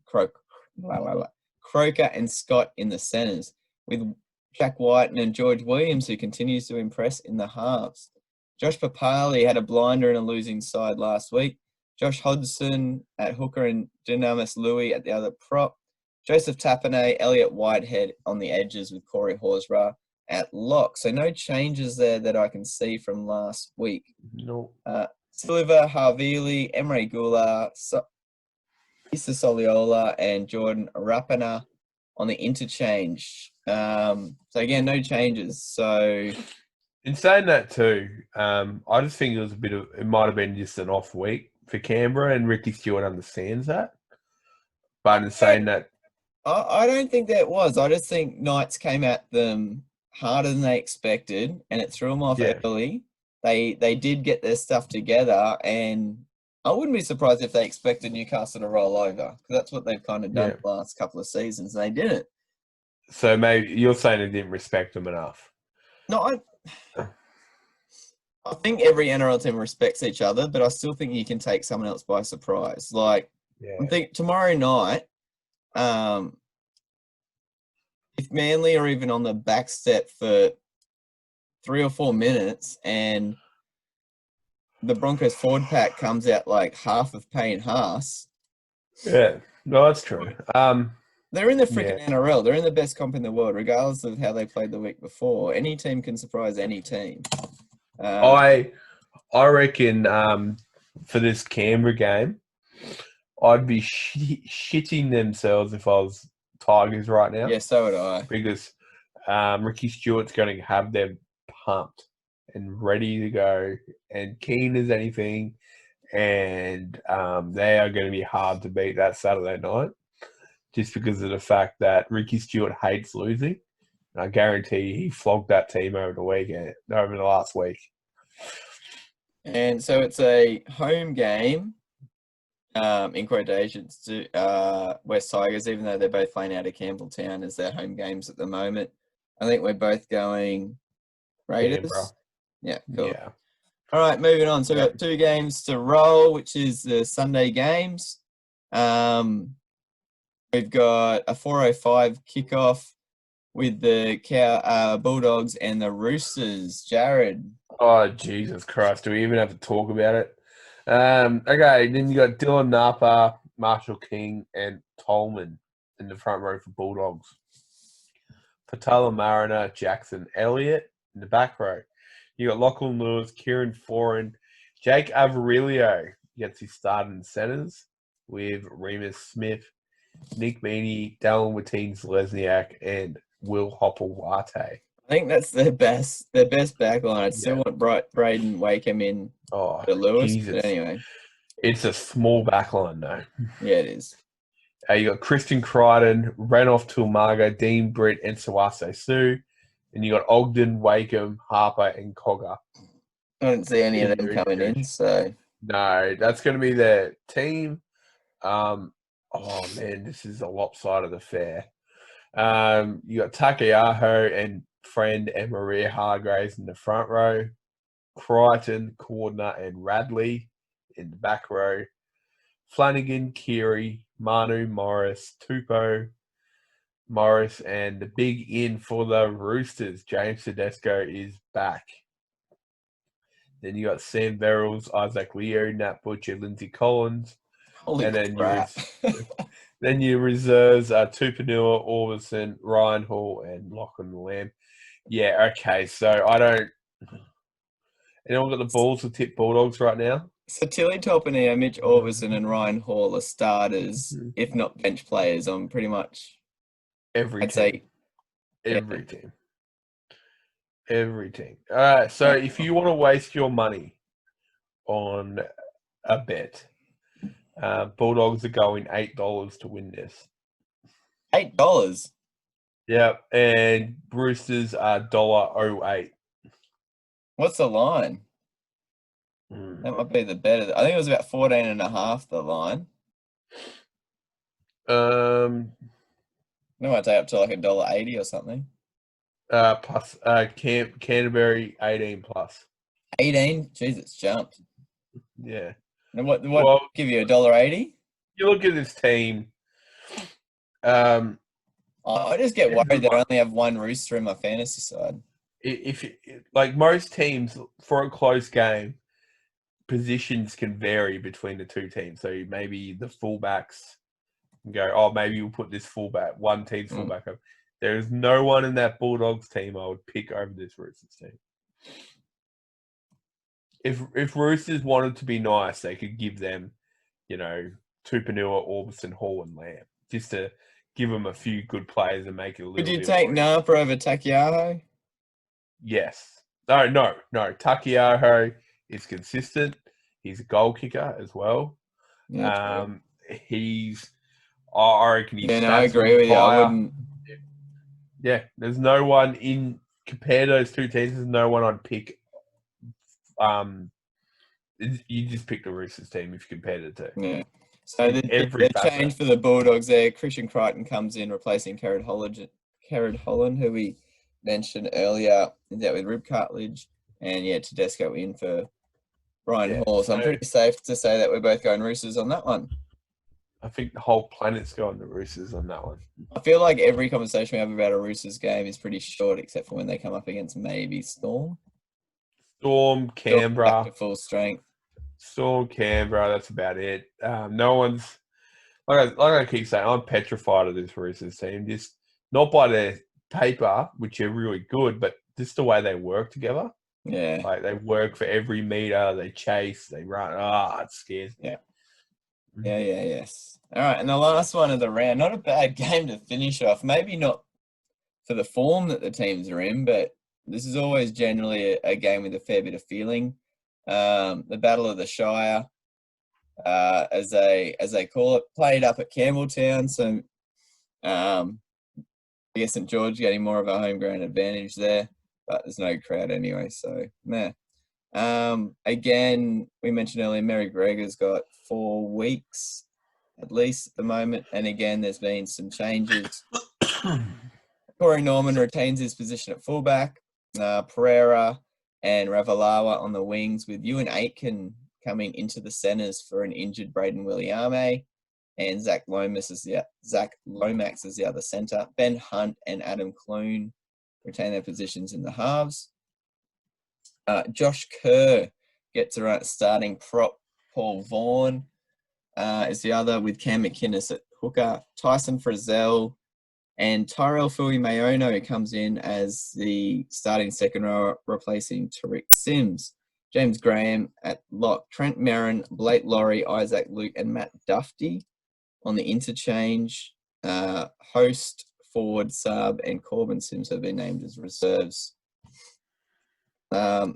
Scott in the centres with Jack Whiten and George Williams, who continues to impress in the halves. Josh Papali had a blinder in a losing side last week. Josh Hodgson at hooker and Dynamis Louis at the other prop. Joseph Tapane, Elliot Whitehead on the edges with Corey Horsburgh at lock. So no changes there that I can see from last week. No. Silva, Harvili, Emre Gula, Issa Soliola, and Jordan Rapana on the interchange. So again, no changes. So in saying that too, I just think it might have been just an off week for Canberra, and Ricky Stewart understands that. But in saying that, I don't think that was. I just think Knights came at them harder than they expected, and it threw them off early. They did get their stuff together, and I wouldn't be surprised if they expected Newcastle to roll over, because that's what they've kind of done the last couple of seasons, and they didn't. So maybe you're saying they didn't respect them enough. No, I think every NRL team respects each other, but I still think you can take someone else by surprise. I think tomorrow night, if Manly are even on the back step for 3 or 4 minutes and the Broncos forward pack comes out like half of Payne Haas. Yeah, no, that's true. They're in the freaking NRL. They're in the best comp in the world, regardless of how they played the week before. Any team can surprise any team. I reckon for this Canberra game, I'd be shitting themselves if I was Tigers right now. Yeah, so would I. Because Ricky Stewart's going to have them pumped and ready to go and keen as anything. And they are going to be hard to beat that Saturday night just because of the fact that Ricky Stewart hates losing. And I guarantee he flogged that team over the last week. And so it's a home game, in quotations, to West Tigers, even though they're both playing out of Campbelltown as their home games at the moment. I think we're both going Raiders. Canberra. Yeah, cool. Yeah. All right, moving on. So we've got 2 games to roll, which is the Sunday games. We've got a 4:05 kickoff with the Bulldogs and the Roosters. Jared. Oh, Jesus Christ. Do we even have to talk about it? Okay, then you got Dylan Napa, Marshall King, and Tolman in the front row for Bulldogs. Patala Mariner, Jackson Elliott in the back row. You got Lachlan Lewis, Kieran Foran, Jake Averillo gets his start in centres with Remus Smith, Nick Meaney, Dallin Wateens-Lesniak, and Will Hopper-Wate. I think that's their best back line. I'd still want Braden Wakeham in to Lewis, Jesus. But anyway. It's a small back line, though. Yeah, it is. You got Christian Crichton, Renouf Tulmaga, Dean Britt, and Sawase Sue. And you got Ogden, Wakeham, Harper, and Cogger. I don't see any of them coming in, so... No, that's going to be their team. Oh, man, this is a lopsided affair. You got Takeaho and Friend and Maria Hargraves in the front row. Crichton, Cordner, and Radley in the back row. Flanagan, Cleary, Manu, Morris, Tupou, Morris, and the big in for the Roosters, James Tedesco, is back. Then you got Sam Verrills, Isaac Leo, Nat Butcher, Lindsay Collins. Holy and crap. then your reserves are Tupanua, Orbison, Ryan Hall, and Lachlan Lamb. Yeah, okay. So I don't. Anyone got the balls to tip Bulldogs right now? So Tilly Topaneo, Mitch Orbison, and Ryan Hall are starters, if not bench players, on pretty much every team. Every team. All right. So if you want to waste your money on a bet, Bulldogs are going $8 to win this. $8? Yeah, and Roosters are $1.08. What's the line? That might be the better. I think it was about 14.5, the line. It might take up to like $1.80 or something. Plus Canterbury 18 plus. 18? Jeez, it's jumped. Yeah. And what give you $1.80? You look at this team. I just get worried that I only have one Rooster in my fantasy side. If like most teams, for a close game, positions can vary between the two teams. So maybe the fullbacks can go, maybe we'll put this fullback, one team's fullback up. There is no one in that Bulldogs team I would pick over this Roosters team. If Roosters wanted to be nice, they could give them, Tupanua, Orbison, Hall, and Lamb, just to give them a few good players and make it a little bit. Would you take Napa over Takiaho? Yes. No. Takiaho is consistent. He's a goal kicker as well. Yeah, I reckon he's I agree with you. I wouldn't. Yeah, there's no one compared to those two teams, there's no one I'd pick. You just pick the Roosters team if you compared it to. Yeah. So the change for the Bulldogs there, Christian Crichton comes in replacing Kerrod Holland, who we mentioned earlier, is out with rib cartilage, and Tedesco in for Ryan Hall. So I'm pretty safe to say that we're both going Roosters on that one. I think the whole planet's going to Roosters on that one. I feel like every conversation we have about a Roosters game is pretty short, except for when they come up against maybe Storm. Canberra. Back to full strength. Storm, Canberra, that's about it. No one's like I keep saying, I'm petrified of this Roosters team. Just not by their paper, which are really good, but just the way they work together. Yeah. Like they work for every meter, they chase, they run. It scares me. Yeah. Yes. All right, and the last one of the round, not a bad game to finish off. Maybe not for the form that the teams are in, but this is always generally a game with a fair bit of feeling. The Battle of the Shire, as they call it, played up at Campbelltown. So I guess St George getting more of a home ground advantage there, but there's no crowd anyway. So again, we mentioned earlier, Mary Gregor's got 4 weeks at least at the moment, and again, there's been some changes. Corey Norman retains his position at fullback. Pereira and Ravalawa on the wings, with Ewan Aitken coming into the centres for an injured Braden Williame, and Zach Lomax as the other centre. Ben Hunt and Adam Clune retain their positions in the halves. Josh Kerr gets a starting prop. Paul Vaughan is the other, with Cam McInnes at hooker. Tyson Frizzell and Tyrell Fui-Mayono comes in as the starting second rower, replacing Tariq Sims. James Graham at lock. Trent Merrin, Blake Laurie, Isaac Luke, and Matt Duffy on the interchange. Host, forward, sub, and Corbin Sims have been named as reserves. I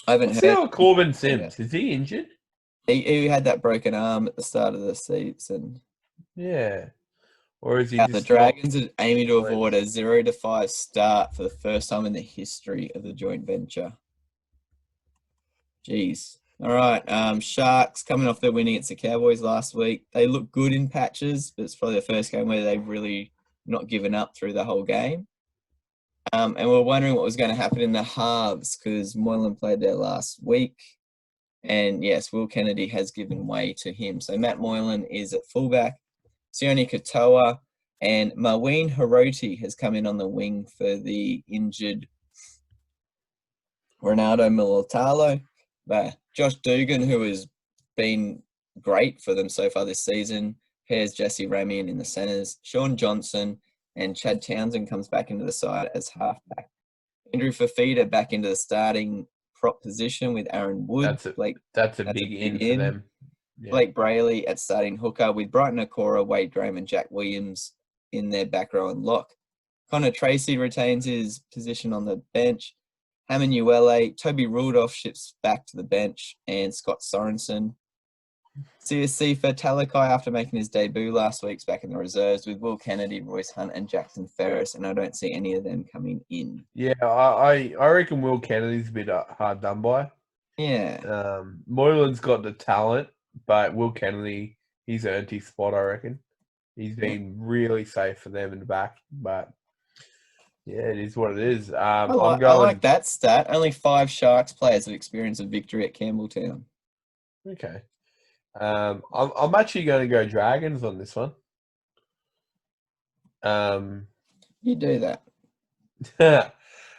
haven't heard. How Corbin Sims? Is he injured? He had that broken arm at the start of the season. Yeah. Or is he the Dragons are aiming to avoid a 0-5 start for the first time in the history of the joint venture. Jeez. All right. Sharks coming off their winning against the Cowboys last week. They look good in patches, but it's probably the first game where they've really not given up through the whole game. And we're wondering what was going to happen in the halves because Moylan played there last week. And yes, Will Kennedy has given way to him. So Matt Moylan is at fullback. Sione Katoa and Maween Hiroti has come in on the wing for the injured Ronaldo Militalo. Josh Dugan, who has been great for them so far this season, pairs Jesse Ramian in the centres. Sean Johnson and Chad Townsend comes back into the side as halfback. Andrew Fafita back into the starting prop position with Aaron Wood. That's a big in for them. Yeah. Blake Brayley at starting hooker with Brighton Okora, Wade Graham and Jack Williams in their back row and lock. Connor Tracy retains his position on the bench. Hamanuele, Toby Rudolph shifts back to the bench, and Scott Sorensen. CSC for Talakai after making his debut last week's back in the reserves with Will Kennedy, Royce Hunt and Jackson Ferris, and I don't see any of them coming in. Yeah, I reckon Will Kennedy's a bit hard done by. Yeah. Moylan's got the talent, but Will Kennedy, he's earned his spot, I reckon. He's been really safe for them in the back, but yeah, it is what it is. I like that stat. Only 5 Sharks players have experienced a victory at Campbelltown. Okay. I'm actually going to go Dragons on this one. You do that.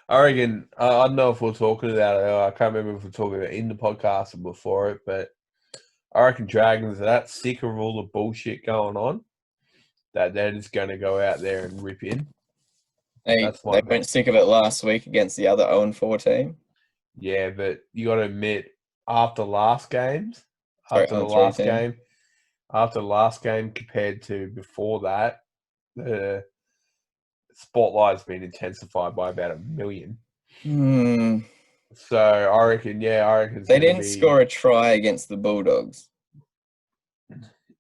I reckon, I don't know if we're talking about it. I can't remember if we're talking about it in the podcast or before it, but I reckon Dragons are that sick of all the bullshit going on that they're just going to go out there and rip in. They went sick of it last week against the other 0-4 team. Yeah, but you got to admit, after the last game compared to before that, the spotlight's been intensified by about 1 million. So I reckon they didn't score a try against the Bulldogs.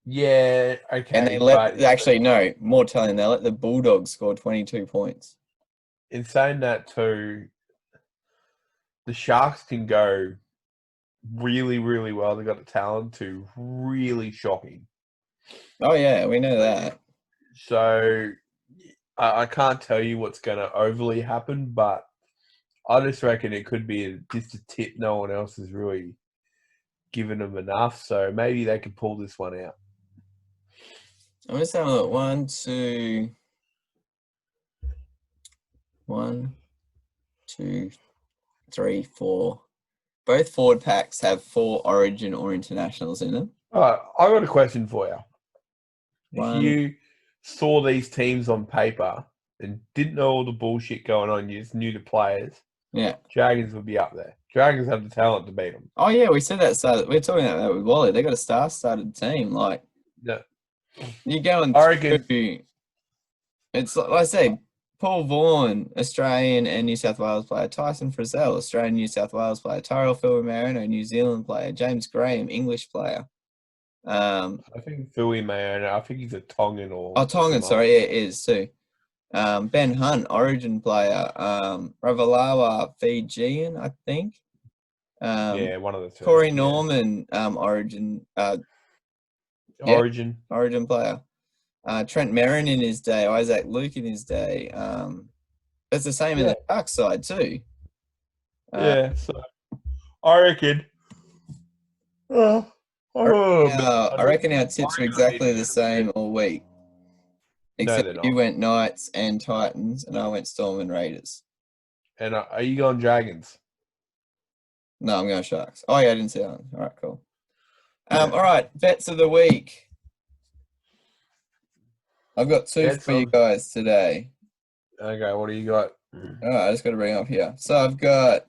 Yeah, okay. And more telling, they let the Bulldogs score 22 points. In saying that too, the Sharks can go really, really well. They've got the talent to really shocking. Oh, yeah, we know that. So I can't tell you what's going to overly happen, but I just reckon it could be just a tip no one else has really given them enough. So maybe they could pull this one out. I'm just having a look. 1, 2, 3, 4. Both forward packs have 4 Origin or internationals in them. All right, I got a question for you. If you saw these teams on paper and didn't know all the bullshit going on, you just knew the players. Yeah, Dragons would be up there. Dragons have the talent to beat them. Oh yeah, we said that. So we're talking about that with Wally. They got a star-studded team. Like, yeah, you go and it's like I say, Paul Vaughan, Australian and New South Wales player. Tyson Frizzell, Australian New South Wales player. Tyrell Marino, New Zealand player. James Graham, English player. I think Fui Marino. I think he's a Tongan or. Oh, Tongan. Sorry, yeah, it is too. Ben Hunt, Origin player. Ravalawa, Fijian, I think. Yeah, one of the two. Corey Norman, Origin. Origin player. Trent Merrin in his day, Isaac Luke in his day. It's the same in the Sharks side too. So I reckon. I reckon our tips were exactly the same all week. Except you went Knights and Titans, and I went Storm and Raiders. And are you going Dragons? No, I'm going Sharks. Oh, yeah, I didn't see that one. All right, cool. All right, bets of the week. I've got 2 for you guys today. Okay, what do you got? All right, I just got to bring it up here. So I've got,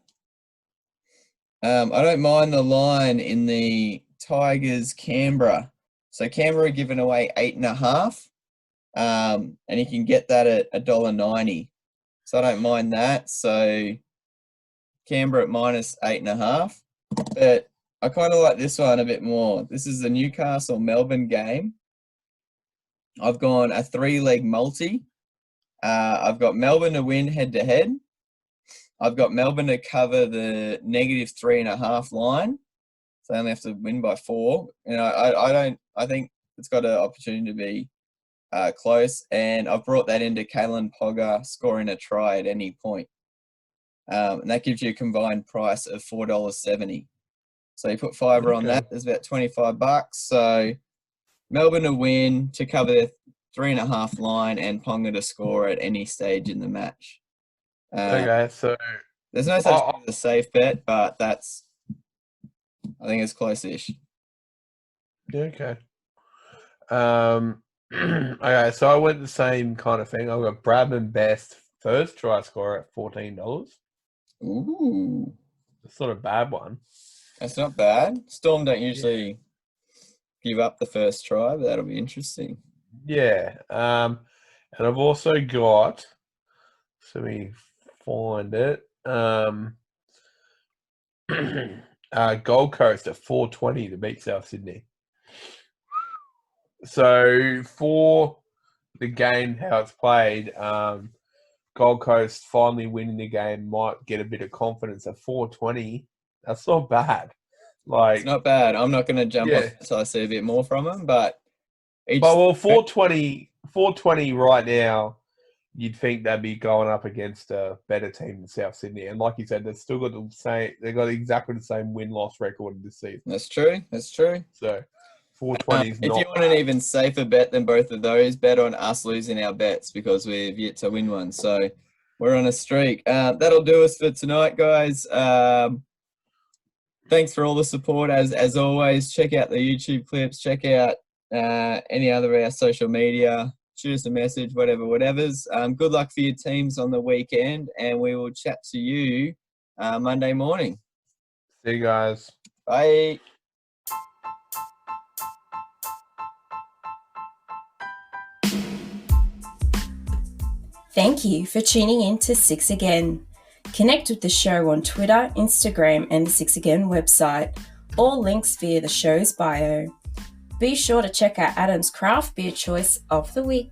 I don't mind the line in the Tigers Canberra. So Canberra giving away 8.5. And you can get that at $1.90. So I don't mind that. So Canberra at -8.5. But I kind of like this one a bit more. This is the Newcastle-Melbourne game. I've gone a 3-leg multi. I've got Melbourne to win head-to-head. I've got Melbourne to cover the -3.5 line. So they only have to win by 4. I think it's got an opportunity to be close, and I've brought that into Kalen Pogger scoring a try at any point. And that gives you a combined price of $4.70. So you put $5 on that, there's about $25. So Melbourne to win, to cover their 3.5 line, and Ponga to score at any stage in the match. So there's no such thing as a safe bet, but I think it's close-ish. Okay. Okay, so I went the same kind of thing. I've got Bradman Best first try scorer at $14. Ooh. It's not a bad one. That's not bad. Storm don't usually give up the first try, but that'll be interesting. Yeah. And I've also got, so let me find it. Gold Coast at 420 to beat South Sydney. So for the game, how it's played, Gold Coast finally winning the game might get a bit of confidence at 420. That's not bad. It's not bad. I'm not going to jump off until I see a bit more from them, but 420 right now, you'd think they'd be going up against a better team than South Sydney. And like you said, they've still got they've got exactly the same win-loss record this season. That's true. So 420 is not if you want an even safer bet than both of those, bet on us losing our bets because we've yet to win one. So we're on a streak. That'll do us for tonight, guys. Thanks for all the support. As always, check out the YouTube clips. Check out any other of our social media. Shoot us a message, whatever's. Good luck for your teams on the weekend, and we will chat to you Monday morning. See you guys. Bye. Thank you for tuning in to Six Again. Connect with the show on Twitter, Instagram, and the Six Again website. All links via the show's bio. Be sure to check out Adam's craft beer choice of the week.